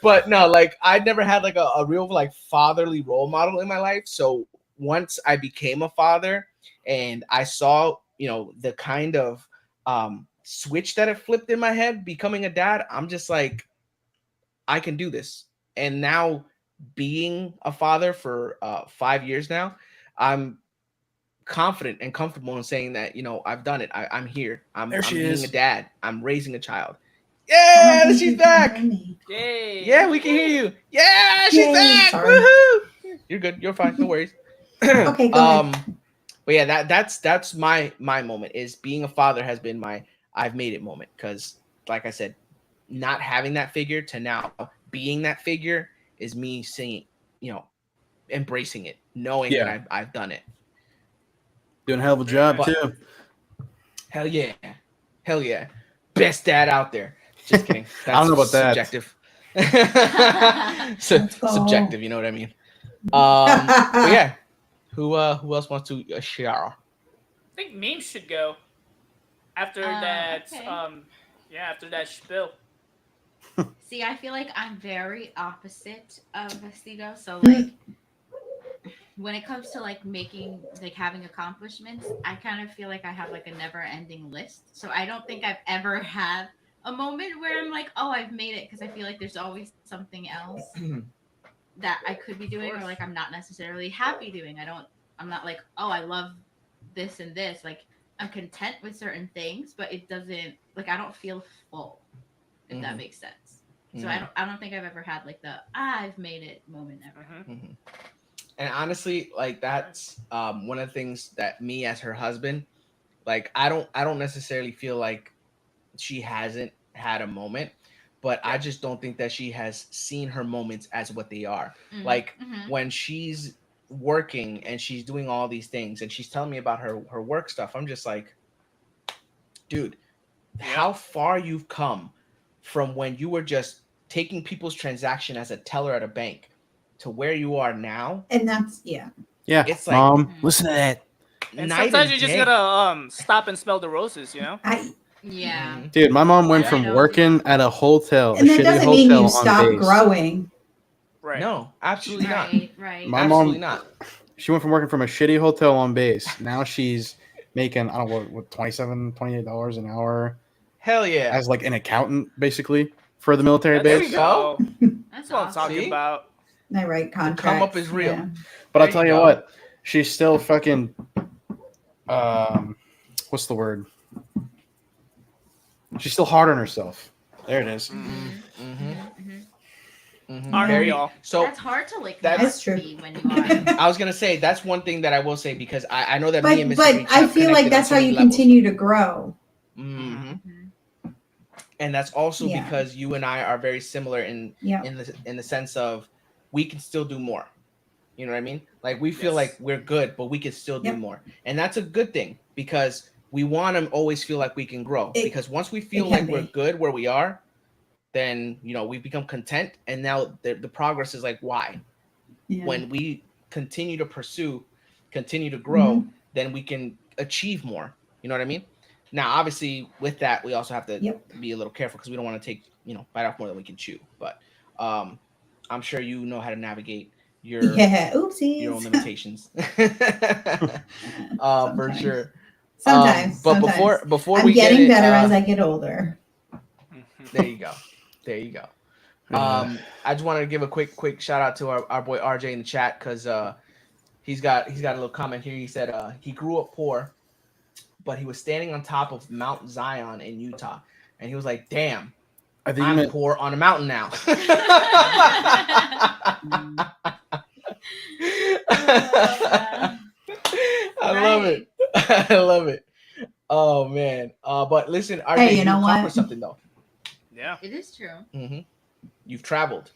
But no, like I'd never had like a real like fatherly role model in my life. So once I became a father and I saw, the kind of switch that it flipped in my head becoming a dad, I'm just like, I can do this. And now being a father for 5 years now, I'm confident and comfortable in saying that, I've done it. I'm here. I'm being a dad. I'm raising a child. Yeah, she's back. Yay. Yeah, we can hear you. Yeah, she's Yay, back. sorry. Woohoo! You're good. You're fine. No worries. Okay, go ahead. But yeah, that's my moment, is being a father has been my I've made it moment, because like I said, not having that figure to now being that figure is me saying, embracing it, knowing that I've done it. Doing a hell of a job But- too. Hell yeah. Best dad out there. Just kidding. That's I don't know about that. subjective. Let's go. Subjective, you know what I mean? But yeah. Who else wants to share? I think memes should go after that. Okay. After that spill. See, I feel like I'm very opposite of Vestido. So like when it comes to like having accomplishments, I kind of feel like I have like a never ending list. So I don't think I've ever had a moment where I'm like, oh, I've made it, because I feel like there's always something else that I could be doing, or like I'm not necessarily happy doing. I'm not like, oh, I love this and this. Like I'm content with certain things, but it doesn't, like, I don't feel full, if that makes sense. So I don't think I've ever had like the I've made it moment ever. And honestly, like that's one of the things that me as her husband, like I don't necessarily feel like she hasn't had a moment, but I just don't think that she has seen her moments as what they are. Like when she's working and she's doing all these things and she's telling me about her work stuff, I'm just like, dude, how far you've come from when you were just taking people's transaction as a teller at a bank to where you are now. And that's Yeah, It's like- Mom, listen to that. And night sometimes and you just day. gotta stop and smell the roses, you know. Yeah. Mhm. Dude, my mom went I from know. working at a hotel, a And that shitty doesn't mean hotel you on stop base. growing. Right. No, absolutely not. Right. My Absolutely mom, not. she went from working from a shitty hotel on base. Now she's making, I don't know, what $27, $28 an hour Hell yeah. as like an accountant, basically, for the military There base. we go. That's That's what I'm awesome. talking See? about. I write contracts. come up is real. Yeah. But I'll There tell you you go. what, she's still fucking, what's the word? She's still hard on herself. There it is. Mm-hmm. Mm-hmm. Aren't we Very. all? So That's hard to like That's not true. be when you are. I was gonna say that's one thing that I will say because I know that me and Mr. But Reach I have feel like connected on that's so how many you levels. continue to grow. Mhm. Mhm. And that's also Yeah. because you and I are very similar in Yeah. in the sense of we can still do more. You know what I mean? Like we feel Yes. like we're good, but we can still do Yep. more, and that's a good thing because we want to always feel like we can grow. It- because once we feel can like we're be. good where we are, then we become content, and now the progress is like why Yeah. when we continue to pursue, continue to grow, Mm-hmm. then we can achieve more. You know what I mean? Now, obviously, with that, we also have to Yep. be a little careful because we don't want to take, bite off more than we can chew. But I'm sure you know how to navigate your Yeah. your own Oopsies. limitations. For Sometimes. sure. Sometimes. But sometimes. before I'm we get getting it, better as I get older. there you go. There you go. I just wanted to give a quick shout out to our boy RJ in the chat because he's got a little comment here. He said he grew up poor, but he was standing on top of Mount Zion in Utah, and he was like, "Damn, I think you I'm meant poor on a mountain now." I love it. I love it. Oh man. But listen, RJ, Hey, you know accomplished what? something though. Yeah. It is true. hmm You've traveled.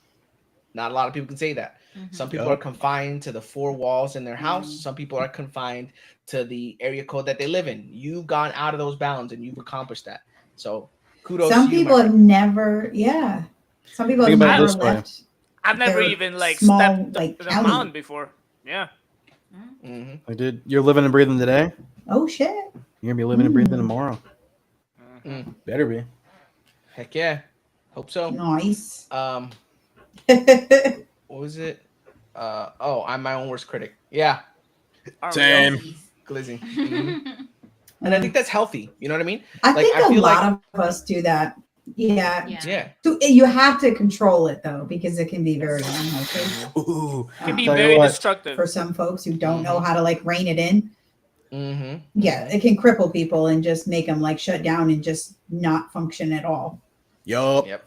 Not a lot of people can say that. Mhm. Some people Yup. are confined to the four walls in their house. Some people are confined to the area code that they live in. You've gone out of those bounds and you've accomplished that. So kudos Some to you, people my have friend. never, yeah. Some people have Think about it never this way. left. I've never Their even like small, stepped like, the county. mountain before. Yeah. Mhm. Like, dude, you're living and breathing today. Oh shit. You're gonna be living and breathing Mm. tomorrow. Mhm. Better be. Heck yeah. Hope so. Nice. What was it? I'm my own worst critic. Yeah, Aren't we Same. all? glizzy. Mhm. And I think that's healthy. You know what I mean? I like, think I a feel lot like- of us do that. Yeah. Yeah. Yeah. So you have to control it though, because it can be very unhealthy Ooh. Can be Tell you very what. destructive. for some folks who don't know how to like rein it in. Mm-hmm. Yeah, it can cripple people and just make them like shut down and just not function at all. Yup. Yep.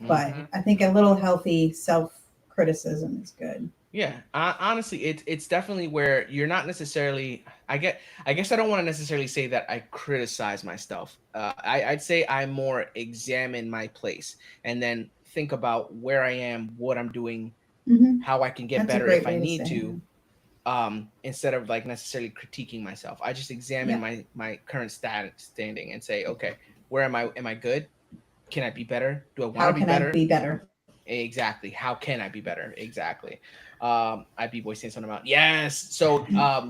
But Mhm. I think a little healthy self criticism is good. Yeah, honestly, it's definitely where you're not necessarily. I guess I don't want to necessarily say that I criticize myself. I'd say I more examine my place and then think about where I am, what I'm doing, Mm-hmm. how I can get That's a better great if I way to need say to. Instead of like necessarily critiquing myself, I just examine my current standing and say, okay, where am I? Am I good? Can I be better? Do I want How to be can better? I be better? Exactly. How can I be better? Exactly. IB boy saying something about yes. So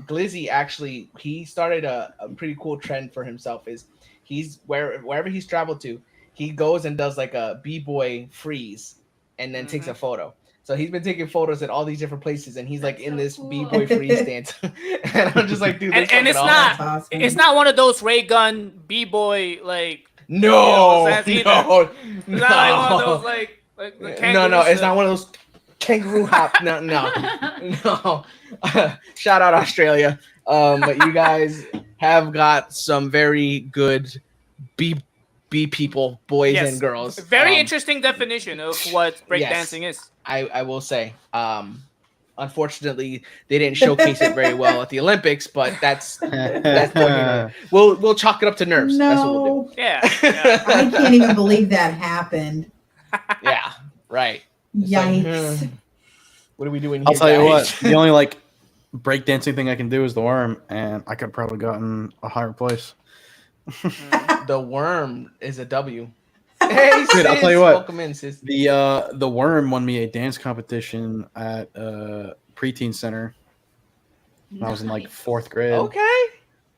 Glizzy actually he started a pretty cool trend for himself. Is he's wherever he's traveled to, he goes and does like a b-boy freeze and then takes a photo. So he's been taking photos at all these different places, and he's like That's in so this cool. b-boy freeze stance. And I'm just like, dude, this And fucking it's awesome. not- That's awesome. It's not one of those ray gun b-boy like No, that's either. no, it's not like one of those like the no, kangaroo it's shit. not one of those kangaroo hop. No, no. Shout out Australia. But you guys have got some very good B people, boys Yes. and girls. Very interesting definition of what breakdancing is. I will say. Unfortunately, they didn't showcase it very well at the Olympics, but that's we'll chalk it up to nerves. That's what we'll do. No, Yeah. I can't even believe that happened. Yeah, right. It's like, Yikes. what are we doing here? I'll tell you what. guys? The only like breakdancing thing I can do is the worm, and I could probably gotten a higher place. The worm is a W. Hey, Dude, I'll sis. tell you what. Welcome in, sis. The worm won me a dance competition at preteen center. when I was in like 4th grade. Okay.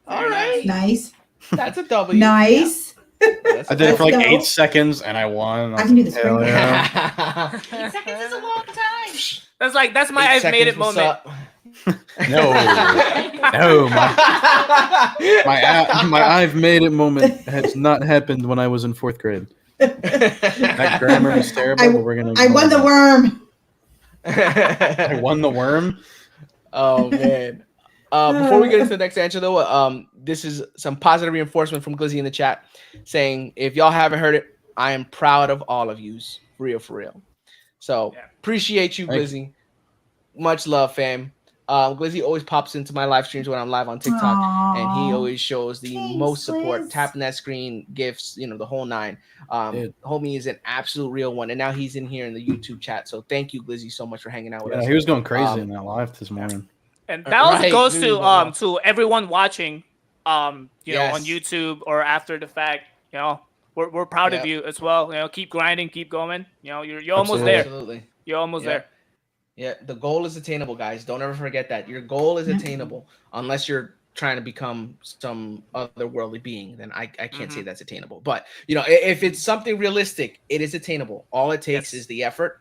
All Very right. Nice. That's a W. Nice. That's I did it for like Let's go. 8 seconds and I won. I can do the Hell spring yeah. 8 seconds is a long time. That's my I've made it moment. No, no, my I've made it moment has not happened when I was in 4th grade. That grammar is terrible, but we're gonna. I won the worm. I won the worm. Oh man. Before we get into the next answer though, this is some positive reinforcement from Glizzy in the chat saying if y'all haven't heard it, I am proud of all of yous. For real. So appreciate you, Thanks. Glizzy. Much love, fam. Glizzy always pops into my live streams when I'm live on TikTok, and he Aw. always shows the Thanks, most support, Liz. tapping that screen, gifts, the whole 9. Dude. Homie is an absolute real one, and now he's in here in the YouTube chat. So thank you, Glizzy, so much for hanging out with us. Yeah, he was going crazy in that live this morning. And that also Right, goes dude, to everyone watching, you know, on Yes. YouTube or after the fact. You know, we're proud Yep. of you as well. You know, keep grinding, keep going. You know, you're almost Absolutely. there. Absolutely. You're almost Yeah. there. Yeah, the goal is attainable, guys. Don't ever forget that. Your goal is attainable unless you're trying to become some otherworldly being. Then I can't say that's attainable. But, if it's something realistic, it is attainable. All it takes Yes. is the effort,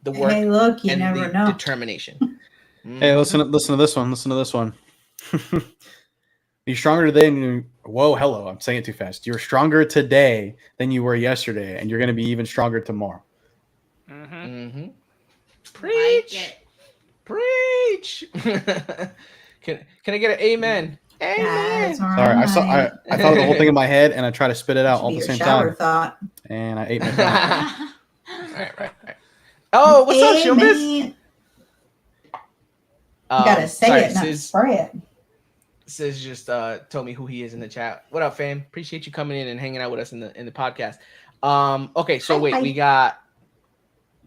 the work, Hey, look, you and never the know. determination. Hey, listen to this one. Listen to this one. You're stronger today than you. Whoa, hello. I'm saying it too fast. You're stronger today than you were yesterday, and you're going to be even stronger tomorrow. Mm-hmm. Like Preach. it. Preach. Can I get an amen? Amen. That's all Sorry, right. I thought of the whole thing in my head, and I tried to spit it out Should all be at the your same shower time, thought. and I ate my thought. Right. Oh, what's up, Showbiz? Amen. You gotta say sorry, it, not spray it. Sis just told me who he is in the chat. What up, fam? Appreciate you coming in and hanging out with us in the podcast. Okay, so Hi, wait, hi. we got.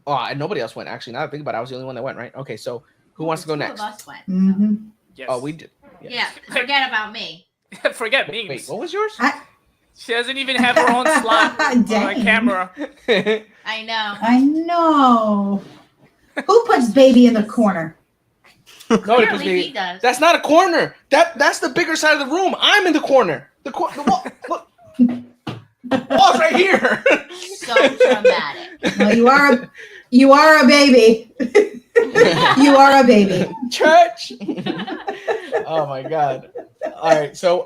Oh, and nobody else went. Actually, now that I think about it, I was the only one that went, right? Okay, so who wants to go Two next? of us went. Mm-hmm. Yes. Oh, we did. Yeah, forget about me. Forget memes. Wait, what was yours? She doesn't even have her own slot on her Dang. camera. I know. I know. Who puts baby in the corner? No, because Apparently he does. that's not a corner. That's the bigger side of the room. I'm in the corner. The wall. Look. Wall's right here. So dramatic. Well, you are a baby. You are a baby. Church. Oh my god. All right. So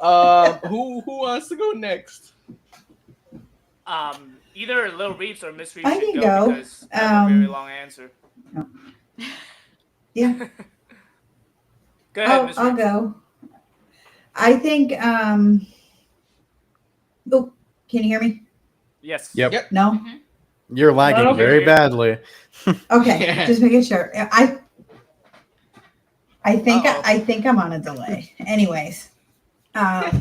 who wants to go next? Either Lil Reeps or Miss Reeps I should can go go. because I have a very long answer. Yeah. Go ahead, Miss I'll Reeps. go. I think oh, can you hear me? Yes. Yep. No? You're lagging Okay. very badly. Okay, just making sure. I think Uh-oh. I think I'm on a delay. Anyways. Ow.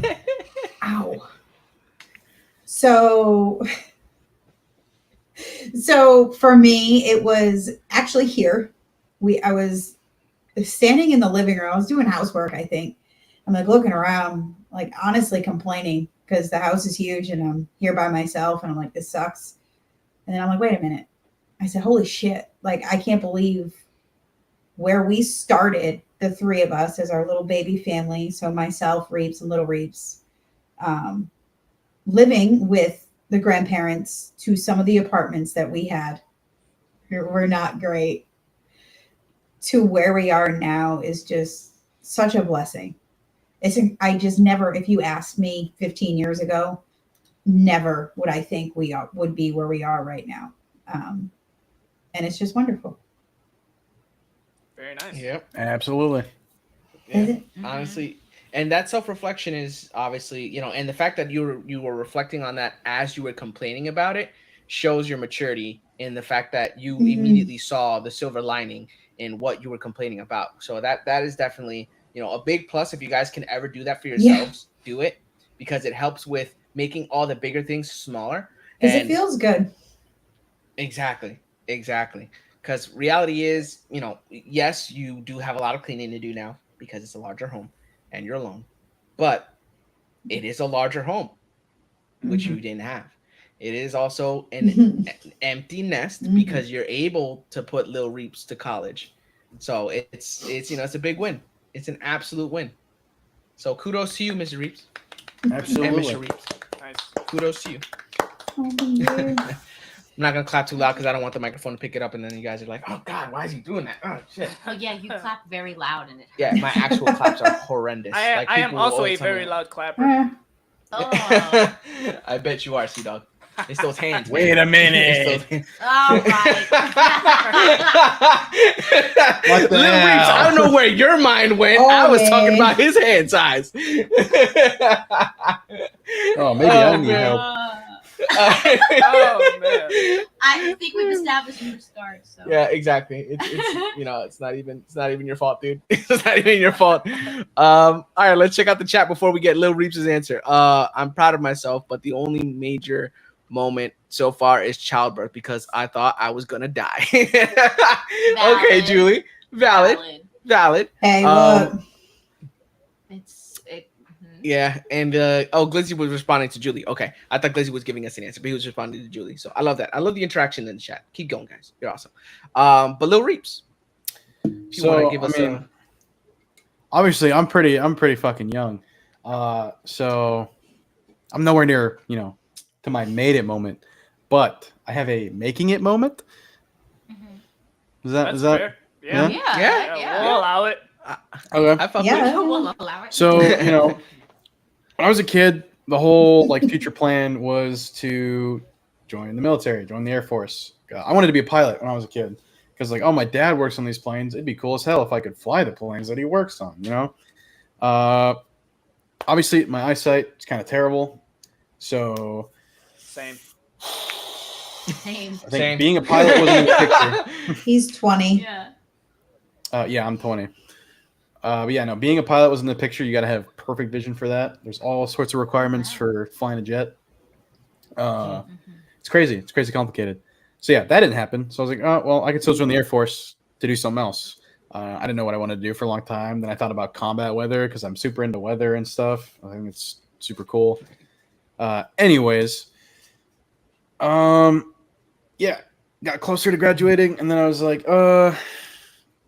So for me, it was actually here. I was standing in the living room. I was doing housework, I think. I'm like looking around, like honestly complaining because the house is huge and I'm here by myself and I'm like, this sucks. And then I'm like, wait a minute. I said, holy shit. Like, I can't believe where we started, the 3 of us as our little baby family. So myself, Reeps, and little Reeps, living with the grandparents to some of the apartments that we had were not great, to where we are now is just such a blessing. I just never, if you asked me 15 years ago, never would I think would be where we are right now. And it's just wonderful. Very nice. Yep. Absolutely. Is it? Honestly, and that self-reflection is obviously, and the fact that you were reflecting on that as you were complaining about it shows your maturity in the fact that you immediately saw the silver lining in what you were complaining about. So that is definitely, a big plus. If you guys can ever do that for yourselves, do it, because it helps with making all the bigger things smaller. Because it feels good. Exactly. Because reality is, yes, you do have a lot of cleaning to do now because it's a larger home and you're alone, but it is a larger home, which you didn't have. It is also an empty nest because you're able to put Lil Reeps to college. So it's a big win. It's an absolute win. So kudos to you, Mr. Reeves and Mr. Absolutely. Reeves. Nice. Kudos to you. Oh, thank you. I'm not gonna clap too loud because I don't want the microphone to pick it up, and then you guys are like, "Oh God, why is he doing that?" Oh shit. Oh yeah, you clap very loud and it. Yeah, my actual claps are horrendous. I am people also always a tell me very that. loud clapper. Eh, Oh, I bet you are, Sea Dog. It's those hands. Wait man. a minute. It's those hands. all right. What the Lil Reeves, I hell? don't know where your mind went. Oh, I was talking man. about his hand size. Oh, maybe I need man. help. Oh man. I think we've established your start. So Yeah, exactly. It's not even your fault, dude. It's not even your fault. All right, let's check out the chat before we get Lil Reeps' answer. I'm proud of myself, but the only major moment so far is childbirth because I thought I was gonna die. Okay, Valid. Julie. Valid. Hey, Um, look. Yeah, and Glizzy was responding to Julie. Okay, I thought Glizzy was giving us an answer, but he was responding to Julie. So I love that. I love the interaction in the chat. Keep going, guys. You're awesome. But Lil Reeps, if you want to give us obviously, I'm pretty fucking young. So I'm nowhere near, to my made it moment, but I have a making it moment. Is That's that fair. yeah? Yeah. We'll allow it. Okay. I fuck Yeah. with it. We'll allow it. So, when I was a kid, the whole future plan was to join the military, join the Air Force. I wanted to be a pilot when I was a kid because my dad works on these planes. It'd be cool as hell if I could fly the planes that he works on, Obviously my eyesight is kind of terrible. So Same. Same. I think being a pilot wasn't in the picture. He's 20. Yeah. Yeah, I'm 20. But yeah, no, being a pilot was in the picture. You got to have perfect vision for that. There's all sorts of requirements for flying a jet. It's crazy. It's crazy complicated. So yeah, that didn't happen. So I was like, oh, well, I could still join the Air Force to do something else. I didn't know what I wanted to do for a long time. Then I thought about combat weather because I'm super into weather and stuff. I think it's super cool. Anyways, yeah, got closer to graduating, and then I was like, I'm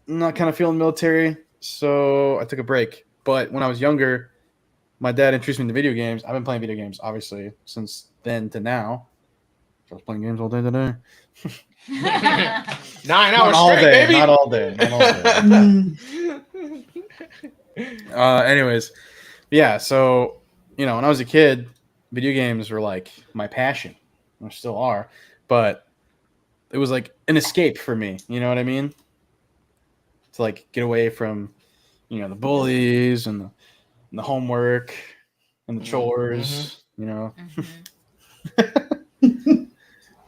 not kind of feeling military. So I took a break. But when I was younger, my dad introduced me to video games. I've been playing video games, obviously, since then to now. I was playing games all day today. 9 hours straight, day, baby. Not all day. Anyways, yeah. So when I was a kid, video games were like my passion. They still are, but it was like an escape for me. You know what I mean? To get away from the bullies and the homework and the chores.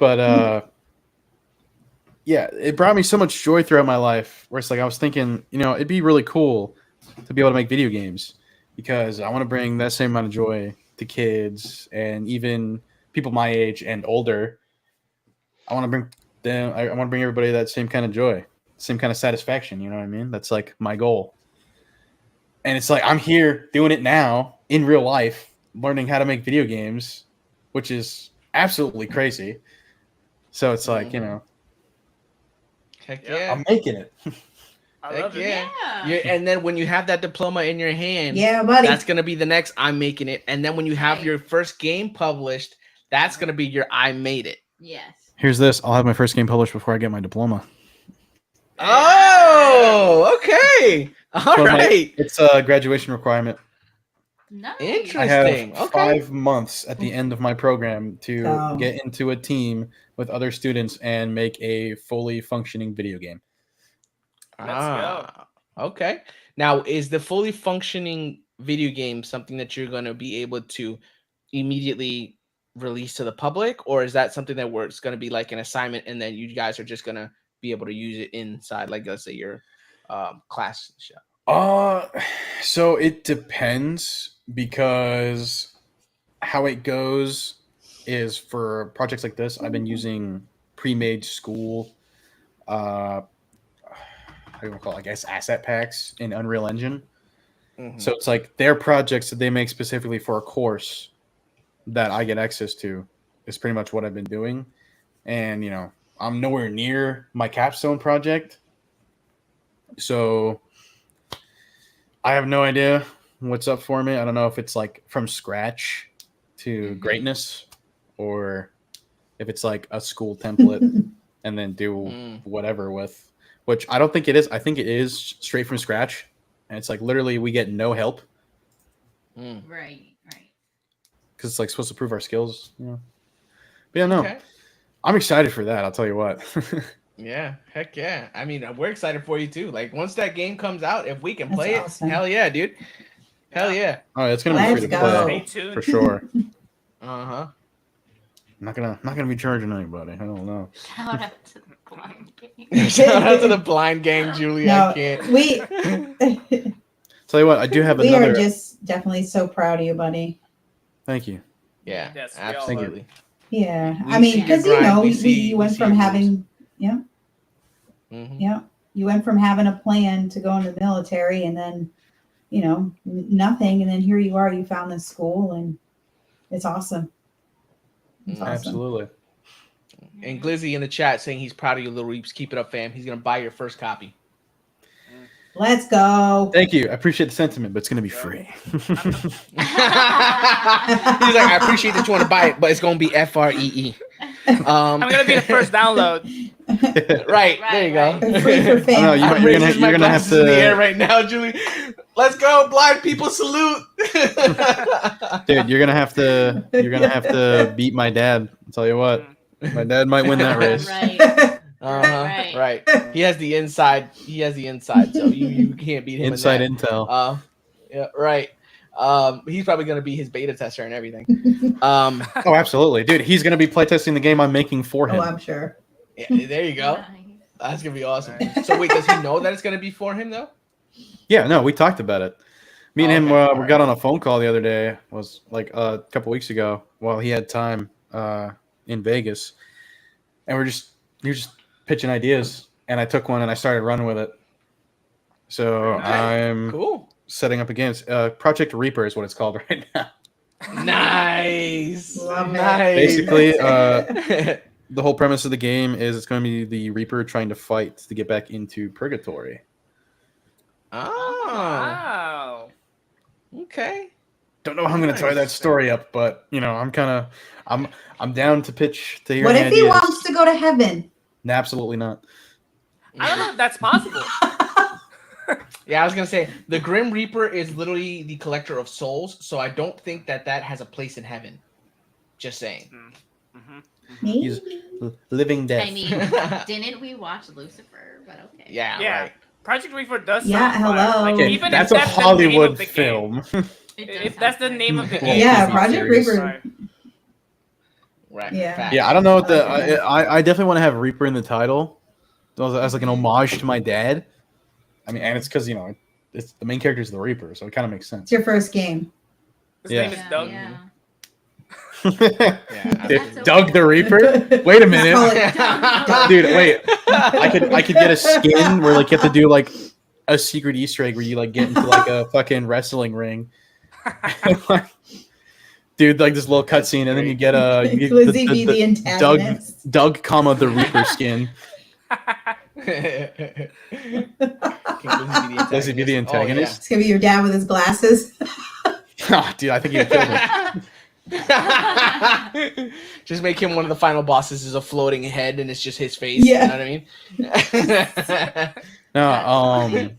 But yeah, it brought me so much joy throughout my life where it's I was thinking, it'd be really cool to be able to make video games because I want to bring that same amount of joy to kids and even people my age and older. I want to bring them, I want to bring everybody that same kind of joy, same kind of satisfaction. You know what I mean? That's my goal. And it's I'm here doing it now in real life, learning how to make video games, which is absolutely crazy. So it's Heck yeah. I'm making it. I Heck love it. yeah. Yeah. And then when you have that diploma in your hand, Yeah, buddy. that's gonna be the next I'm making it. And then when you have your first game published, that's gonna be your I made it. Yes. Here's this. I'll have my first game published before I get my diploma. Oh, okay. All So right. it's a graduation requirement. Nice. Interesting. I have Okay. 5 months at the end of my program to Oh. get into a team with other students and make a fully functioning video game. Let's Okay. Now, is the fully functioning video game something that you're going to be able to immediately release to the public, or is that something that it's going to be like an assignment and then you guys are just going to be able to use it inside, let's say your class shop? So it depends because how it goes is for projects like this, I've been using pre-made school, how do you want to call it? I guess asset packs in Unreal Engine. Mhm. So it's their projects that they make specifically for a course that I get access to is pretty much what I've been doing. And, I'm nowhere near my capstone project. So I have no idea what's up for me. I don't know if it's like from scratch to greatness, or if it's like a school template and then do whatever with. Which I don't think it is. I think it is straight from scratch, and it's like literally we get no help Right. because it's like supposed to prove our skills. Yeah. But yeah, no, Okay. I'm excited for that. I'll tell you what. Yeah, heck yeah. I mean, we're excited for you too. Like once that game comes out, if we can That's play awesome. it, hell yeah, dude. Hell yeah. Oh, it's gonna be free Let's to go. play Stay tuned. for sure. Uh-huh. Not gonna be charging anybody. I don't know. Shout out to the blind game. Shout out to the blind gang, Julie. No, I can't. we Tell you what, I do have we another. are just definitely so proud of you, buddy. Thank you. Yeah, Yes, we all are. absolutely. Yeah, We I mean, see your because you grind, know, we see- you we went see from your having, Mhm. you went from having a plan to go into the military, and then, nothing, and then here you are. You found this school, and it's awesome. It's awesome. Absolutely. And Glizzy in the chat saying he's proud of you, Little Reaps. Keep it up, fam. He's gonna buy your first copy. Let's go. Thank you. I appreciate the sentiment, but it's gonna be free. He's like, I appreciate that you want to buy it, but it's gonna be FREE. I'm gonna be the first download. Right, there you go. Right, Free for fam. I know, I'm you're raising gonna my have glasses in the air to, right now, Julie. Let's go, blind people salute. dude. You're gonna have to beat my dad. I'll tell you what, my dad might win that race. Right. Uh-huh, Right. right. He has the inside. So you can't beat him. Inside in that. intel. Yeah, right. He's probably gonna be his beta tester and everything. Oh, absolutely, dude. He's gonna be playtesting the game I'm making for him. Oh, I'm sure. Yeah, there you go. Nice. That's gonna be awesome. So wait, does he know that it's gonna be for him though? Yeah, no, we talked about it. Me and Oh, him, okay. we Alright. got on a phone call the other day. Was like a couple weeks ago while he had time in Vegas, and we were just pitching ideas. And I took one and I started running with it. So Okay. I'm Cool. setting up against Project Reaper is what it's called right now. Nice. Love it. Nice. Basically, the whole premise of the game is it's going to be the Reaper trying to fight to get back into Purgatory. Oh. Wow. Okay. Don't know how I'm going to tie that story up, but I'm down to pitch to hear. What any if he ideas. wants to go to heaven? No, absolutely not. I don't know if that's possible. Yeah, I was gonna say the Grim Reaper is literally the collector of souls, so I don't think that has a place in heaven. Just saying. He's living death. I mean, didn't we watch Lucifer? But okay. Yeah. Yeah. Right. Project Reaper does Yeah, sound fire. hello. Like, Okay, even that's if a that's the name Hollywood of the game. film. It does If sound that's the fun. name of the Yeah, game. Yeah, it's Project serious. Reaper. Right. Right. Yeah. Fact. Yeah, I don't know what the I like that. I definitely want to have Reaper in the title as like an homage to my dad. I mean, and it's because it's the main character is the Reaper, so it kind of makes sense. It's your first game. His Yeah. name is Doug. Yeah. Yeah. Dude, That's Doug the okay. Reaper. Wait a minute. Call it- Dude, wait. I could get a skin where like you have to do like a secret Easter egg where you like get into like a fucking wrestling ring. Dude, like this little cutscene, and then you get you get Lizzie be the antagonist. Doug, comma the Reaper skin. Can Lizzie be the antagonist? It's gonna be your dad with his glasses. Oh, dude, I think you killed him. Just make him one of the final bosses is a floating head and it's just his face. Yeah. You know what I mean? No,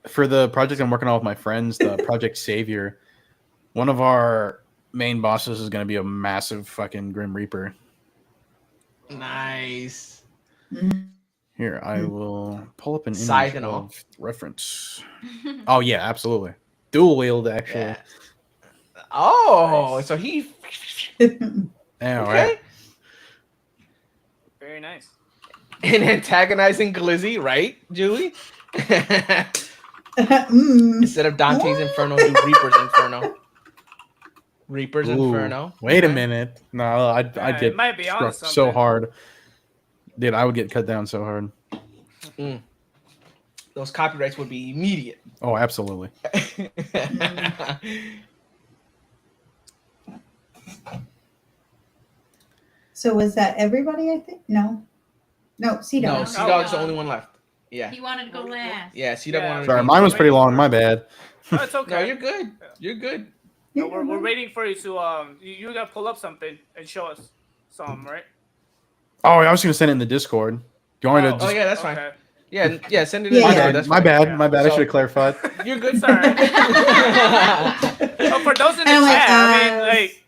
for the project I'm working on with my friends, the Project Savior, one of our main bosses is going to be a massive fucking Grim Reaper. Nice. Here, I will pull up an Scythe image and all. of reference. Oh yeah, absolutely. Dual wield, actually. Yeah. Oh, so he Yeah, okay. right. Very nice. And antagonizing Glizzy, right, Julie? Mm. Instead of Dante's Inferno, do Reaper's Inferno. Reaper's Ooh, Inferno. wait a Okay. minute. No, I'd Yeah, get it might be on struck so something. hard. Dude, I would get cut down so hard. Those copyrights would be immediate. Oh, absolutely. So was that everybody? I think no. Sea No, Dog. Sea Dog's the only one left. Yeah. He wanted to go last. Yeah, C-Dog Yeah. wanted to Sorry, be- mine was pretty Waiting long. for- My bad. No, it's okay. No, you're good. You're good. No, we're waiting for you to you're gonna pull up something and show us some, right? Oh, I was gonna send it in the Discord. Do you want me to Oh just? yeah, that's fine. Okay. Yeah, send it Yeah, in. My yeah. bad. That's My fine. bad. Yeah. My bad. I So- should have clarified. You're good. It's alright. Oh, for those in the And I'm like, chat, I mean, like,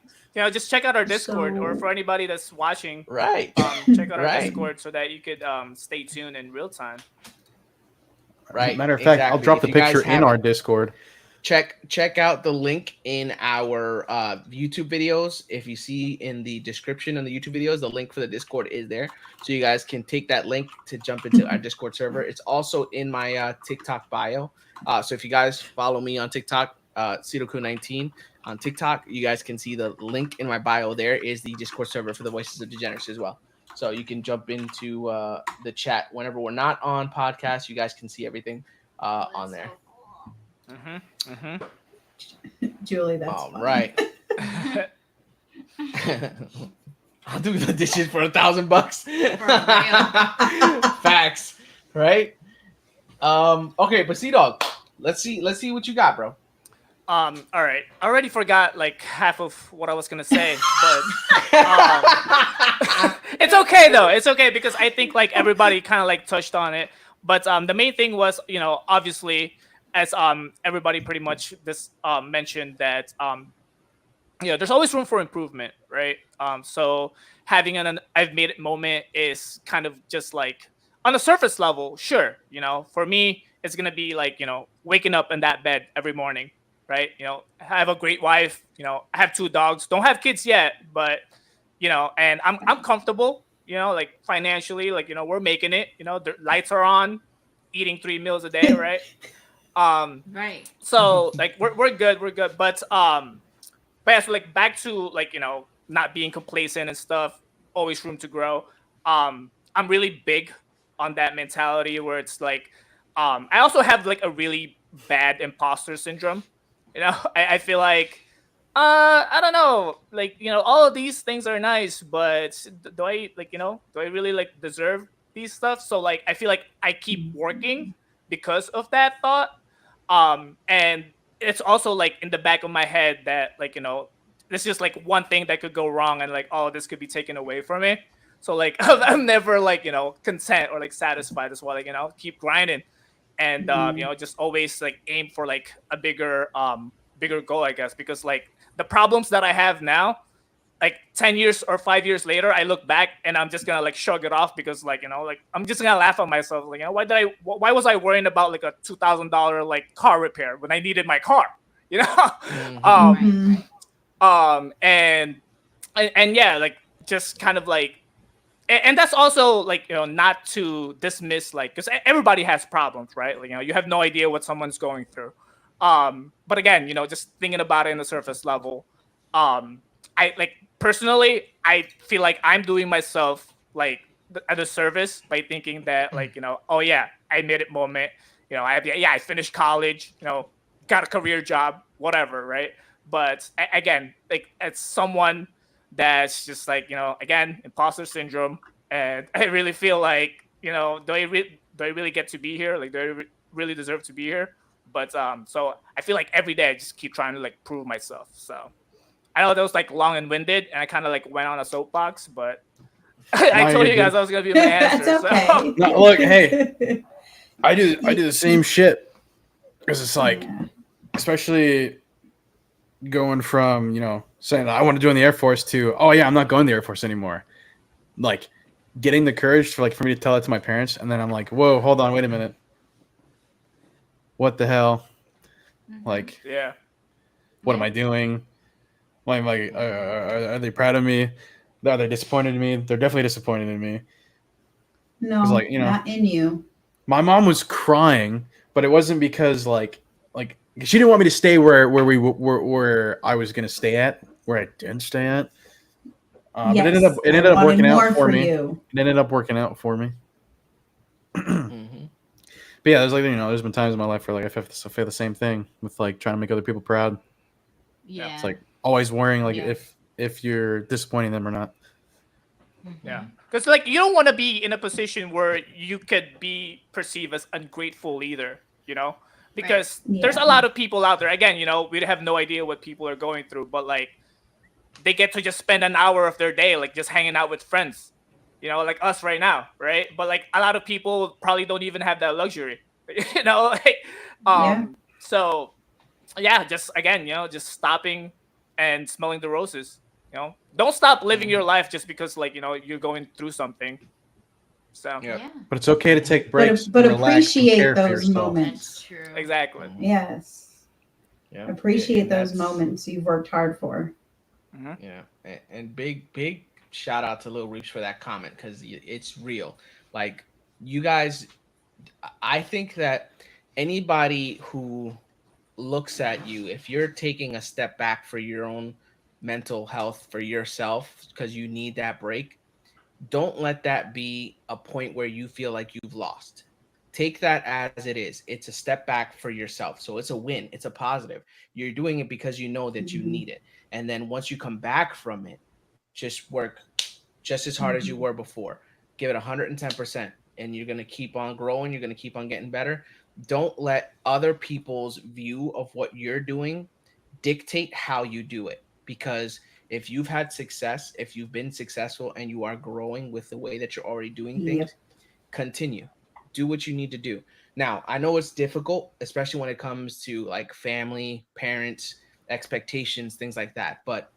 just check out our Discord, or so- for anybody that's watching, Right. check out our Right. Discord so that you could stay tuned in real time. Right. Matter of fact, I'll exactly. drop If the you guys picture in haven't- our Discord. check out the link in our YouTube videos. If you see in the description on the YouTube videos, the link for the Discord is there, so you guys can take that link to jump into our Discord server. It's also in my TikTok bio. So if you guys follow me on TikTok, Sidoku19 on TikTok, you guys can see the link in my bio. There is the Discord server for the Voices of Degeneracy as well. So you can jump into the chat whenever we're not on podcast. You guys can see everything on there. Julie, that's All fine. right. I'll do the dishes for $1,000. Facts, right? Okay, but C-Dog, let's see what you got, bro. All right. I already forgot like half of what I was gonna say, but it's okay though. It's okay because I think like everybody kind of like touched on it. But the main thing was, obviously, as everybody pretty much this mentioned that there's always room for improvement, right? So having an I've made it moment is kind of just like on the surface level, sure. For me, it's gonna be like waking up in that bed every morning, right? I have a great wife. I have 2 dogs. Don't have kids yet, but and I'm comfortable. Like financially, like we're making it. The lights are on, eating 3 meals a day, right? Right. So like we're good, but yeah, so like back to like not being complacent and stuff, always room to grow. I'm really big on that mentality where it's like I also have like a really bad imposter syndrome. I feel like I don't know, like all of these things are nice, but do I like do I really like deserve these stuff? So like I feel like I keep working because of that thought. And it's also like in the back of my head that like this is just like one thing that could go wrong and like this could be taken away from me. So like I'm never like content or like satisfied as well. Like keep grinding and just always like aim for like a bigger goal, I guess, because like the problems that I have now, like 10 years or 5 years later, I look back and I'm just gonna like shrug it off because like like I'm just gonna laugh at myself, like why was I worrying about like a $2,000 like car repair when I needed my car, Mhm. Right. and yeah, like just kind of like and that's also like not to dismiss, like, because everybody has problems, right? Like you have no idea what someone's going through, but again, just thinking about it in the surface level, I like personally I feel like I'm doing myself like a disservice by thinking that like oh yeah, I made it moment, I finished college, got a career job, whatever, right? But again, like as someone that's just like again, imposter syndrome, and I really feel like do I really get to be here, like do I really deserve to be here? But so I feel like every day I just keep trying to like prove myself. So I know that was like long and winded and I kind of like went on a soapbox, but I No, told you're you guys good. I was gonna be my answer. That's okay. So. No, look, hey, I do the same shit because it's like, especially going from saying I want to join the Air Force to I'm not going to the Air Force anymore. Like getting the courage for me to tell that to my parents, and then I'm like, whoa, hold on, wait a minute, what the hell? Like, Yeah. what am I doing? Why am I? Are they proud of me? Are they disappointed in me? They're definitely disappointed in me. No, like, not in you. My mom was crying, but it wasn't because like she didn't want me to stay where I was gonna stay at, where I didn't stay at. But it ended up working out for me. You. It ended up working out for me. Mhm. But yeah, there's like there's been times in my life where like I feel the same thing with like trying to make other people proud. Yeah. It's like always worrying like Yeah. if you're disappointing them or not. Mhm. Yeah. Because like you don't want to be in a position where you could be perceived as ungrateful either, you know? Because there's a Yeah. lot of people out there. Again, you know, we have no idea what people are going through, but like they get to just spend an hour of their day like just hanging out with friends, you know, like us right now, right? But like a lot of people probably don't even have that luxury, you know, like Yeah. so yeah, just again, you know, just stopping and smelling the roses. You know, don't stop living your life just because like you know you're going through something. So Yeah. Yeah, But it's okay to take breaks, But and relax, and appreciate care for those yourself. that's moments. true. exactly. Yes. Yeah. Appreciate And those that's- moments you've worked hard for. Yeah, and big shout out to Lil Reeps for that comment because it's real. Like you guys, I think that anybody who looks at you, if you're taking a step back for your own mental health for yourself because you need that break, don't let that be a point where you feel like you've lost. Take that as it is. It's a step back for yourself. So it's a win. It's a positive. You're doing it because you know that you Mhm. need it. And then once you come back from it, just work just as hard as you Mhm. were before. Give it 110%. And you're going to keep on growing. You're going to keep on getting better. Don't let other people's view of what you're doing dictate how you do it. Because if you've had success, if you've been successful and you are growing with the way that you're already doing Yep. things, continue. Do what you need to do. Now, I know it's difficult, especially when it comes to like family, parents, expectations, things like that. But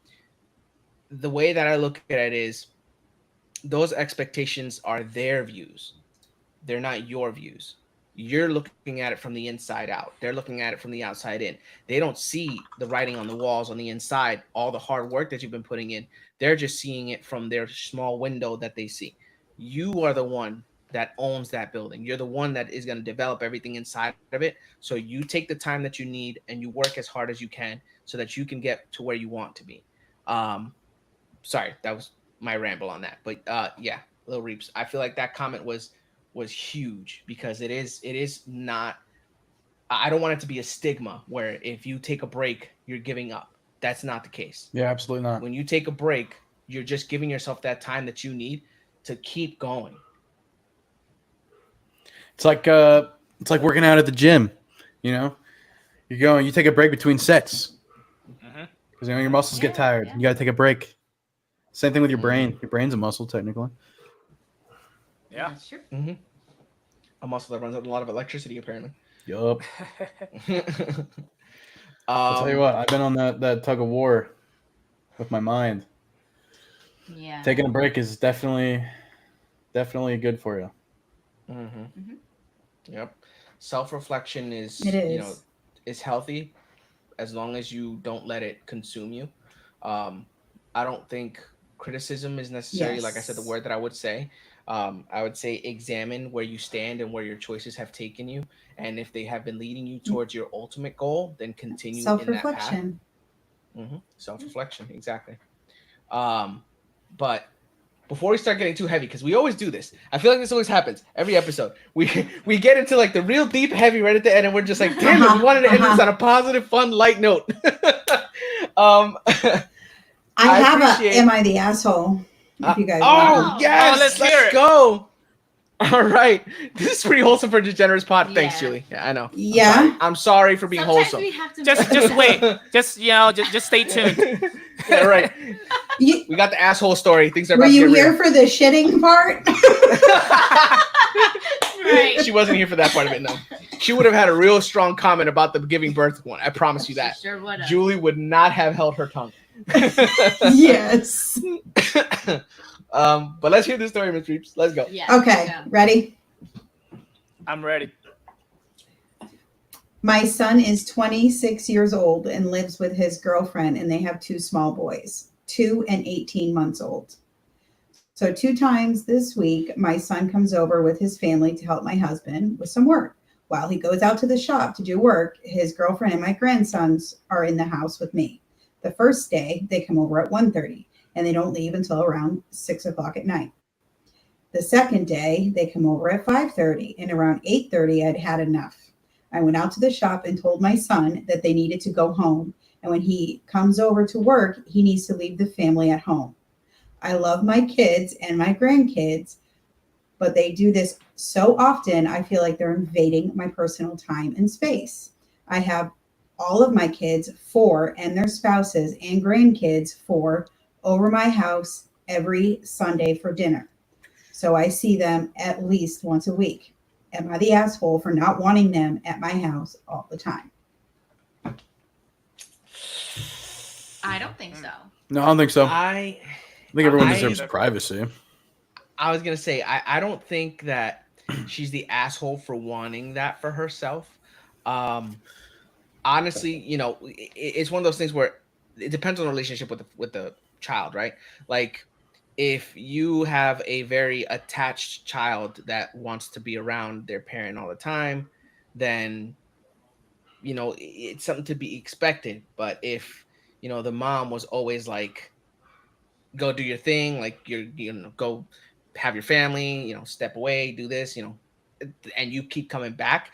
the way that I look at it is those expectations are their views. They're not your views. You're looking at it from the inside out. They're looking at it from the outside in. They don't see the writing on the walls on the inside, all the hard work that you've been putting in. They're just seeing it from their small window that they see. You are the one that owns that building. You're the one that is going to develop everything inside of it. So you take the time that you need and you work as hard as you can so that you can get to where you want to be. Sorry, that was my ramble on that. But yeah, Lil Reeps, I feel like that comment was huge because it is not. I don't want it to be a stigma where if you take a break, you're giving up. That's not the case. Yeah, absolutely not. When you take a break, you're just giving yourself that time that you need to keep going. It's like working out at the gym. You know, you take a break between sets because your muscles get tired. Yeah. You got to take a break. Same thing with your Mhm. brain. Your brain's a muscle, technically. Yeah. That's true. Mm-hmm. A muscle that runs on a lot of electricity, apparently. Yup. I'll tell you what. I've been on that tug of war with my mind. Yeah. Taking a break is definitely good for you. Mm-hmm. Mhm. Yep. Self-reflection is, It you know, is. is healthy as long as you don't let it consume you. I don't think criticism is necessary. Like I said, the Yes. word that I would say, I would say examine where you stand and where your choices have taken you. And if they have been leading you towards your ultimate goal, then continue in that path. Self-reflection. Self-reflection, exactly. But before we start getting too heavy, because we always do this, I feel like this always happens every episode. We get into like the real deep heavy right at the end, and we're just like, damn it, we wanted to end this on a positive, fun, light note. I have appreciate- a Am I the Asshole? If you guys want. Oh yes, let's hear it. go. All right, this is pretty wholesome for a degenerous pod. Thanks, Yeah. Julie. Yeah, I know. Yeah. I'm sorry for being Sometimes wholesome. we have to just wait. Just you know, just stay tuned. Yeah, right. You, We got the asshole story. Things are were about to you get here real. for the shitting part? Right. She wasn't here for that part of it. No, she would have had a real strong comment about the giving birth one. I promise you that. She sure would have. Julie would not have held her tongue. Yes. But let's hear this story, Miss Reeps. Let's go. Yeah. Okay, Yeah. ready? I'm ready. My son is 26 years old and lives with his girlfriend, and they have two small boys, 2 and 18 months old. So 2 times this week, my son comes over with his family to help my husband with some work. While he goes out to the shop to do work, his girlfriend and my grandsons are in the house with me. The first day, they come over at 1:30, and they don't leave until around 6 o'clock at night. The second day, they come over at 5:30, and around 8:30, I'd had enough. I went out to the shop and told my son that they needed to go home, and when he comes over to work, he needs to leave the family at home. I love my kids and my grandkids, but they do this so often, I feel like they're invading my personal time and space. I have all of my kids, 4, and their spouses and grandkids, 4, over my house every Sunday for dinner. So I see them at least once a week. Am I the asshole for not wanting them at my house all the time? I don't think so. No, I don't think so. I I think everyone I- deserves privacy. I was gonna say I don't think that she's the asshole for wanting that for herself. Um, honestly, it's one of those things where it depends on the relationship with the child, right? Like if you have a very attached child that wants to be around their parent all the time, then it's something to be expected. But if the mom was always like, go do your thing, like go have your family, step away, do this, and you keep coming back,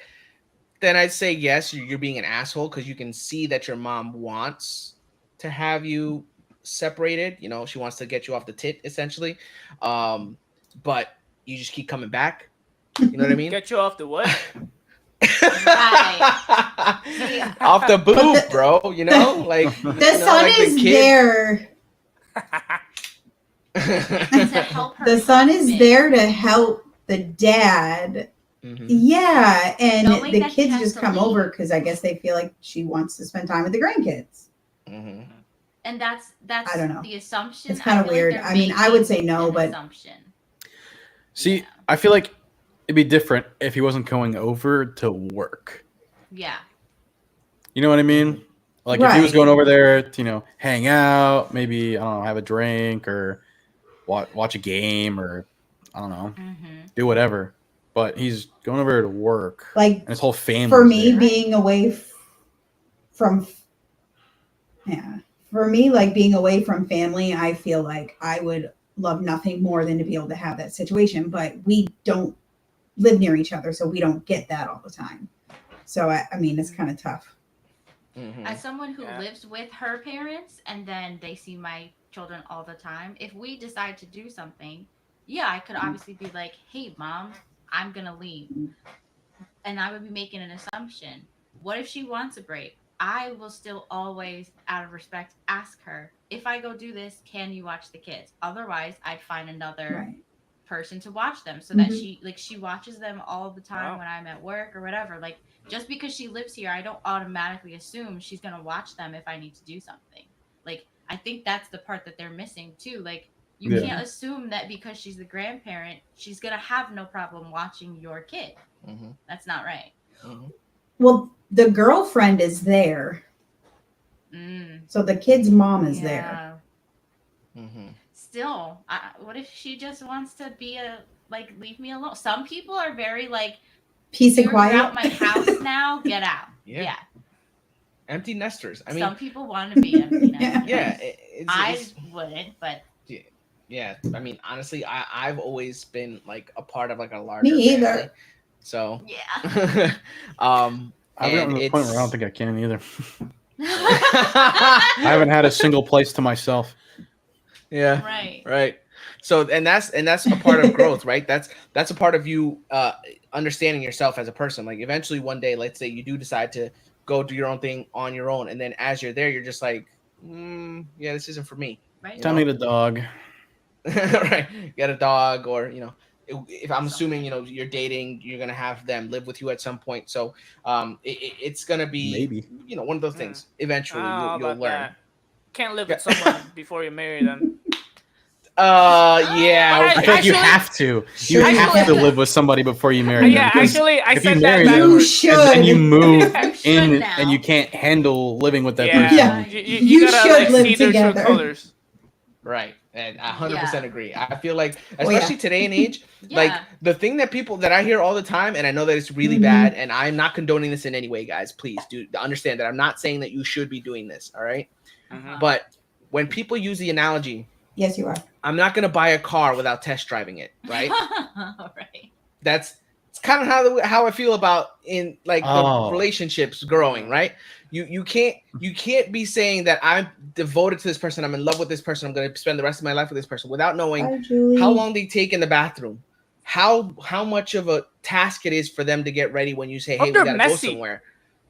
then I'd say yes, you're being an asshole because you can see that your mom wants to have you separated. She wants to get you off the tit essentially, but you just keep coming back. You know what I mean? Get you off the what? Yeah. Off the boob, But bro. Like The son like is kid. there. To help her. The son is movement. there to help the dad. Mhm. Yeah, and Knowing the that he kids has just to come leave. over because I guess they feel like she wants to spend time with the grandkids. Mhm. And that's I don't know. the assumption. It's kinda I feel weird. they're I mean, I would say making no, an but- assumption. See, Yeah. I feel like it'd be different if he wasn't going over to work. Yeah. You know what I mean? Like if he was Right. going over there to, hang out, maybe, I don't know, have a drink or watch a game or, I don't know, Mm-hmm. do whatever. But he's going over to work. Like, and his whole family. For me, there. being away from, yeah, for me, like being away from family, I feel like I would love nothing more than to be able to have that situation. But we don't live near each other, so we don't get that all the time. So I mean, it's kind of tough. Mhm. As someone who Yeah. lives with her parents and then they see my children all the time, if we decide to do something, yeah, I could obviously be like, hey, mom, I'm going to leave. And I would be making an assumption. What if she wants a break? I will still always, out of respect, ask her, if I go do this, can you watch the kids? Otherwise, I'd find another Right. person to watch them so that Mhm. she watches them all the time Wow. when I'm at work or whatever. Like, just because she lives here, I don't automatically assume she's gonna watch them if I need to do something. Like, I think that's the part that they're missing too. Like, you Yeah. can't assume that because she's the grandparent, she's gonna have no problem watching your kid. Mhm. That's not right. Mhm. Well, the girlfriend is there, so the kid's mom is there. Mhm. Still, what if she just wants to be leave me alone? Some people are very like, Peace and you're quiet. out my house now, get out. Yeah. Yeah. Empty nesters. I mean, Some people want to be empty Yeah. nesters. yeah, I wouldn't, but yeah. I mean, honestly, I've always been like a part of like a larger Me either. family. So, yeah. I've gotten to the point where I don't it's think I can either. I haven't had a single place to myself. yeah. Right. Right. So and that's a part of growth, right? That's a part of you understanding yourself as a person. Like eventually one day, let's say you do decide to go do your own thing on your own, and then as you're there, you're just like, yeah, this isn't for me. Right. Time to get a dog. Right. Get a dog, or if I'm assuming Something. you're dating, you're gonna have them live with you at some point. So it's gonna be Maybe. one of those things. Eventually How you'll about learn. that? Can't live with someone before you marry them. Yeah. I feel like you Actually- have to. You Sure. have to live with somebody before you marry Yeah, them. 'cause actually, I if you said that marry You them, backwards. should. and you move You should in now. and you can't handle living with that Yeah, person. Yeah. You You gotta should like live see their true together. colors. Right. And I 100% Yeah. agree. I feel like, Oh, yeah. especially today and age, Yeah. like the thing that I hear all the time, and I know that it's really Mhm. bad, and I'm not condoning this in any way, guys. Please do understand that I'm not saying that you should be doing this. All right. Uh-huh. But when people use the analogy, Yes, you are. I'm not going to buy a car without test driving it. Right. Right. It's kind of how I feel about in like Oh. the relationships growing, right? You can't be saying that I'm devoted to this person, I'm in love with this person, I'm going to spend the rest of my life with this person without knowing Bye, Julie. how long they take in the bathroom, how much of a task it is for them to get ready when you say, hey, we they're gotta messy. go somewhere.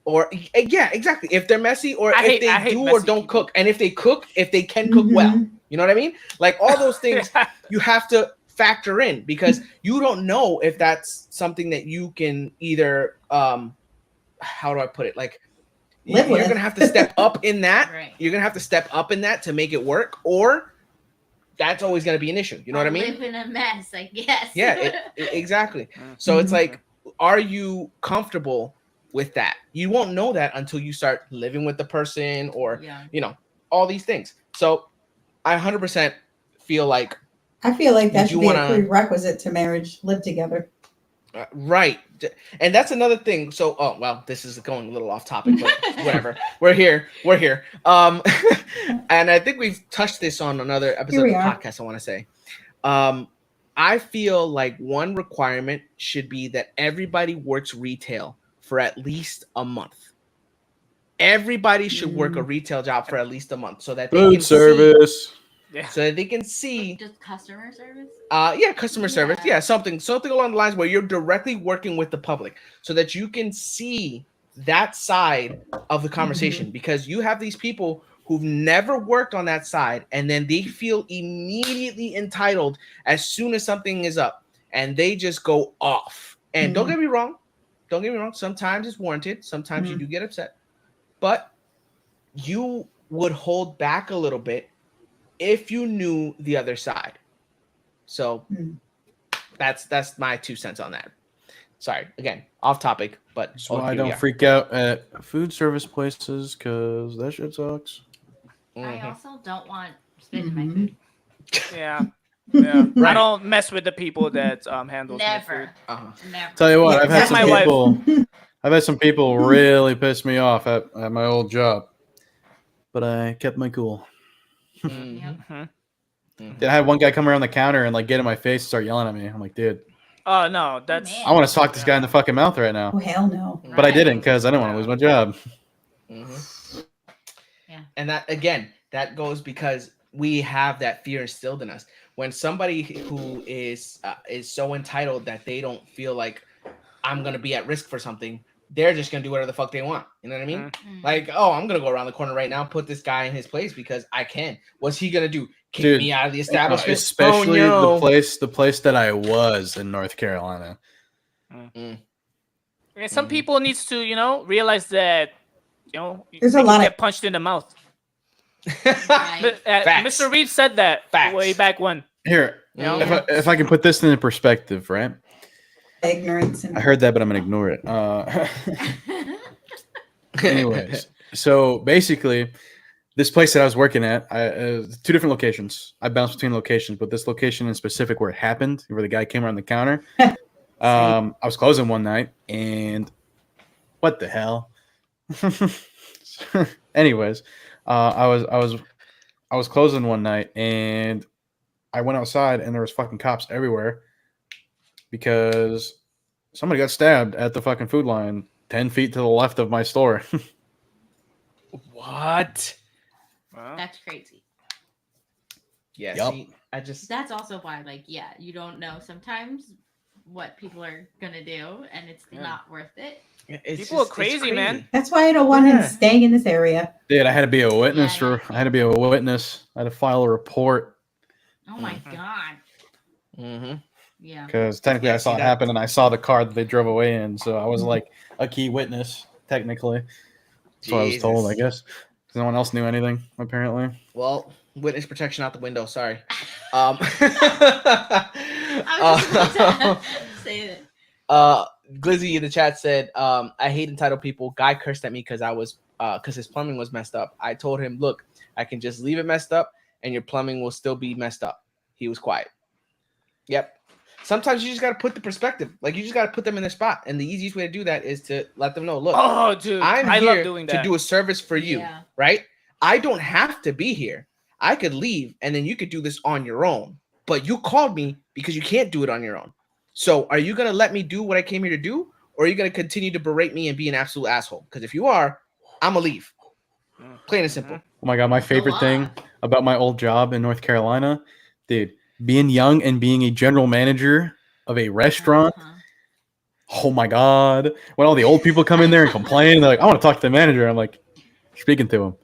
Or yeah, exactly. If they're messy, or I if hate they do or messy don't people. cook, and if they cook, if they can cook well, you know what I mean? Like all those things you have to factor in, because you don't know if that's something that you can either how do I put it? Like Live you're with. gonna have to step up in that. Right. You're gonna have to step up in that to make it work, or that's always gonna be an issue. You know what I mean? Live in a mess, I guess. Yeah, exactly. So it's like, are you comfortable with that? You won't know that until you start living with the person, or you know, all these things. So I 100% feel like I feel like that Would should you be wanna- a prerequisite to marriage. Live together. right, and that's another thing. So oh well, this is going a little off topic, but whatever. We're here. And I think we've touched this on another episode Here of we the are. podcast, I want to say. I feel like one requirement should be that everybody works retail for at least a month. Everybody should work a retail job for at least a month, so that they Food can service. Yeah. so that they can see Just customer service. yeah, customer service. Yeah. Yeah, something along the lines where you're directly working with the public, so that you can see that side of the conversation, because you have these people who've never worked on that side, and then they feel immediately entitled as soon as something is up, and they just go off. And don't get me wrong, sometimes it's warranted, sometimes you do get upset, but you would hold back a little bit if you knew the other side. So that's my 2 cents on that. Sorry, again, off topic, but That's why I here we don't are. freak out at food service places, because that shit sucks. I also don't want spit in my food. Yeah. Yeah. Right. I don't mess with the people that handles my food. Never. Uh-huh. Never. Tell you what, I've had That's some my wife. people. I've had some people really piss me off at my old job, but I kept my cool. Yep. Mhm. Then I had one guy come around the counter and like get in my face and start yelling at me. I'm like, dude, Oh no, that's man. I want to sock this guy in the fucking mouth right now, Oh hell no. but I Right. didn't because I didn't want to lose my job. Yeah. And that, again, that goes because we have that fear instilled in us. When somebody who is so entitled that they don't feel like I'm gonna be at risk for something, they're just gonna do whatever the fuck they want. You know what I mean? Like, oh, I'm gonna go around the corner right now, put this guy in his place because I can. What's he gonna do? Kick Dude, me out of the establishment? Especially Oh, no. the place that I was in North Carolina. And some people needs to, realize that, There's they a lot can of- get punched in the mouth. Right. Facts. Mr. Reed said that Facts. way back when. Here, Yeah. if I can put this into perspective, right? Ignorance and I heard that, but I'm gonna ignore it. Anyways, so basically, this place that I was working at, two different locations. I bounced between locations, but this location in specific where it happened, where the guy came around the counter, I was closing one night, and what the hell? Anyways, I was closing one night, and I went outside, and there was fucking cops everywhere because somebody got stabbed at the fucking food line 10 feet to the left of my store. What? That's crazy. Yeah. Yup. See, I just That's also why, you don't know sometimes what people are gonna do, and it's not worth it. People are crazy, man. that's why I don't want him staying in this area. Dude, I had to be a witness Yeah, I had to be a witness. I had to file a report Oh my god. Mm-hmm. Yeah. because technically Yeah, I saw see it that- happen and I saw the car that they drove away in. So I was like a key witness, technically. That's what I was told, I guess. 'Cause no one else knew anything, apparently. Well, witness protection out the window. Sorry. I was just about to say that. Glizzy in the chat said, I hate entitled people. Guy cursed at me because his plumbing was messed up. I told him, look, I can just leave it messed up and your plumbing will still be messed up. He was quiet. Yep. Sometimes you just got to put the perspective. Like, you just got to put them in their spot. And the easiest way to do that is to let them know, look, Oh, dude, I'm I here love doing to that. do a service for you, Yeah. right? I don't have to be here. I could leave and then you could do this on your own. But you called me because you can't do it on your own. So are you going to let me do what I came here to do? Or are you going to continue to berate me and be an absolute asshole? Because if you are, I'm gonna leave. Plain and simple. Oh my god, my favorite thing about my old job in North Carolina, dude, being young and being a general manager of a restaurant. Oh my god, when all the old people come in there and complain, they're like, "I want to talk to the manager." I'm like, speaking to him.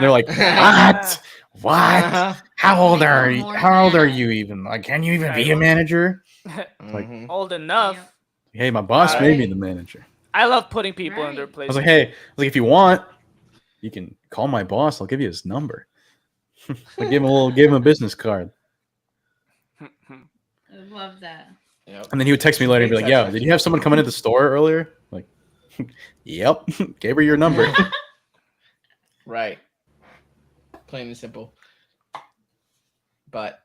They're like, "What? What? Uh-huh. How old Like, are we're you? more How old are mad. you even? Like, can you even be Right. a manager?" Mhm. Old enough. Yeah. Hey, my boss made me Right. the manager. I love putting people in their Right. I place. was like, "Hey, if you want, you can call my boss. I'll give you his number." I gave him a business card. I love that. Yep. And then he would text me later and be like, "Yo, Exception. did you have someone come into the store earlier?" Like, yep, gave her your number. Right. Plain and simple. But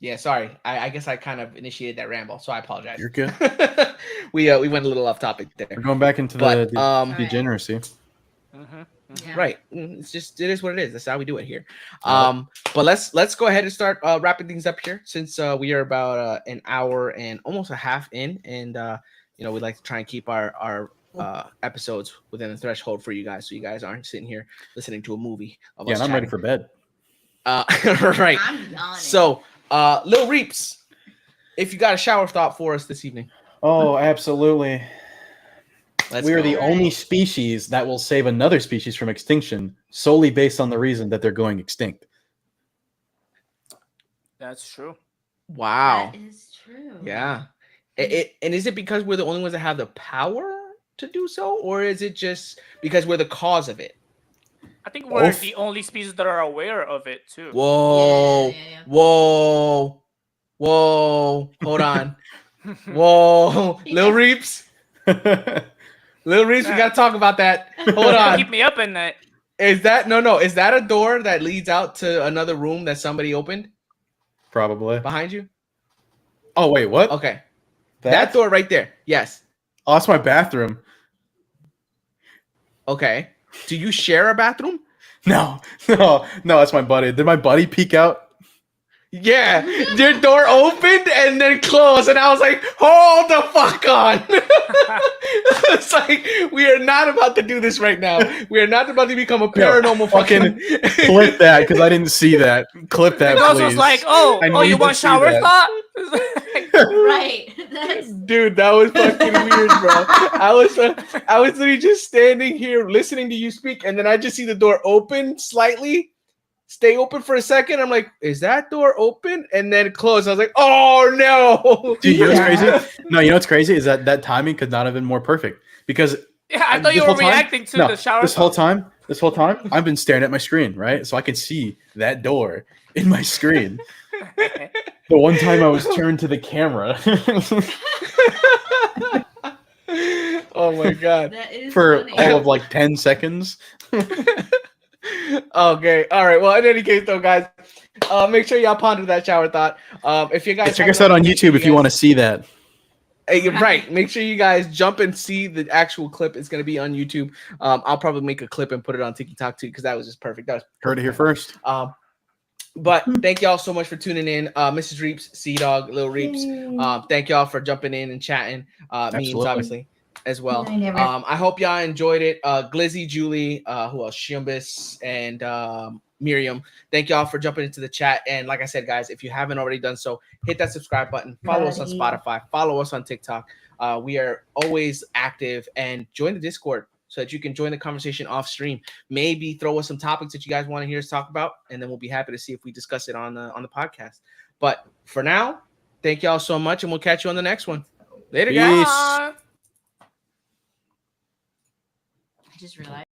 yeah, sorry. I guess I kind of initiated that ramble, so I apologize. You're good. We went a little off topic there. We're going back into But the degeneracy. Yeah. right. It's just it is what it is. That's how we do it here. But let's go ahead and start wrapping things up here since we are about an hour and almost a half in, and we like to try and keep our episodes within the threshold for you guys, so you guys aren't sitting here listening to a movie of Yeah, us and I'm ready chatting. for bed. Right. I'm yawning. So, Lil Reaps, if you got a shower thought for us this evening, Oh, absolutely. let's We are go. the only species that will save another species from extinction solely based on the reason that they're going extinct. That's true. Wow. That is true. Yeah. And is it because we're the only ones that have the power to do so, or is it just because we're the cause of it? I think we're Both. the only species that are aware of it too. Whoa. Yeah. Whoa. Whoa. Hold on. Whoa. Lil Reaps. Lil Reaps, we gotta talk about that. Hold Keep on. me up at night. Is that is that a door that leads out to another room that somebody opened Probably. behind you? Oh, wait, what? Okay. That door right there. Yes. Oh, that's my bathroom. Okay. Do you share a bathroom? No, that's my buddy. Did my buddy peek out? Yeah. Your door opened and then closed, and I was like, hold the fuck on. It's like, we are not about to do this right now. We are not about to become a paranormal fucking fucking Clip that, because I didn't see that. Clip that, It also please. was like, I you need want to see shower that. thought? Right. That's Dude, that was fucking weird, bro. I was literally just standing here listening to you speak, and then I just see the door open slightly, stay open for a second. I'm like, is that door open? And then close. I was like, oh no. Dude, you know what's crazy? No, you know what's crazy is that timing could not have been more perfect because Yeah, I thought you this were whole time- reacting to no, the shower this whole thought. time I've been staring at my screen, right? So I could see that door in my screen. The one time I was turned to the camera Oh my god. that is for funny. all of like 10 seconds. Okay. All right. Well, in any case, though, guys, make sure y'all ponder that shower thought. If you guys Check us out on YouTube if you want to see that. Right. Make sure you guys jump and see the actual clip. It's going to be on YouTube. I'll probably make a clip and put it on TikTok too, because that was just perfect. That was Heard it here first. But thank y'all so much for tuning in. Mrs. Reaps, Sea Dog, Lil Reaps. Thank y'all for jumping in and chatting. Memes, Absolutely. obviously, as well. I never- I hope y'all enjoyed it. Glizzy, Julie, who else? Shimbus, and Miriam. Thank y'all for jumping into the chat. And like I said, guys, if you haven't already done so, hit that subscribe button. Follow us on Buddy. Spotify. Follow us on TikTok. We are always active, and join the Discord so that you can join the conversation off stream. Maybe throw us some topics that you guys want to hear us talk about, and then we'll be happy to see if we discuss it on the podcast. But for now, thank y'all so much, and we'll catch you on the next one. Later, guys. Peace. Bye. I just realized.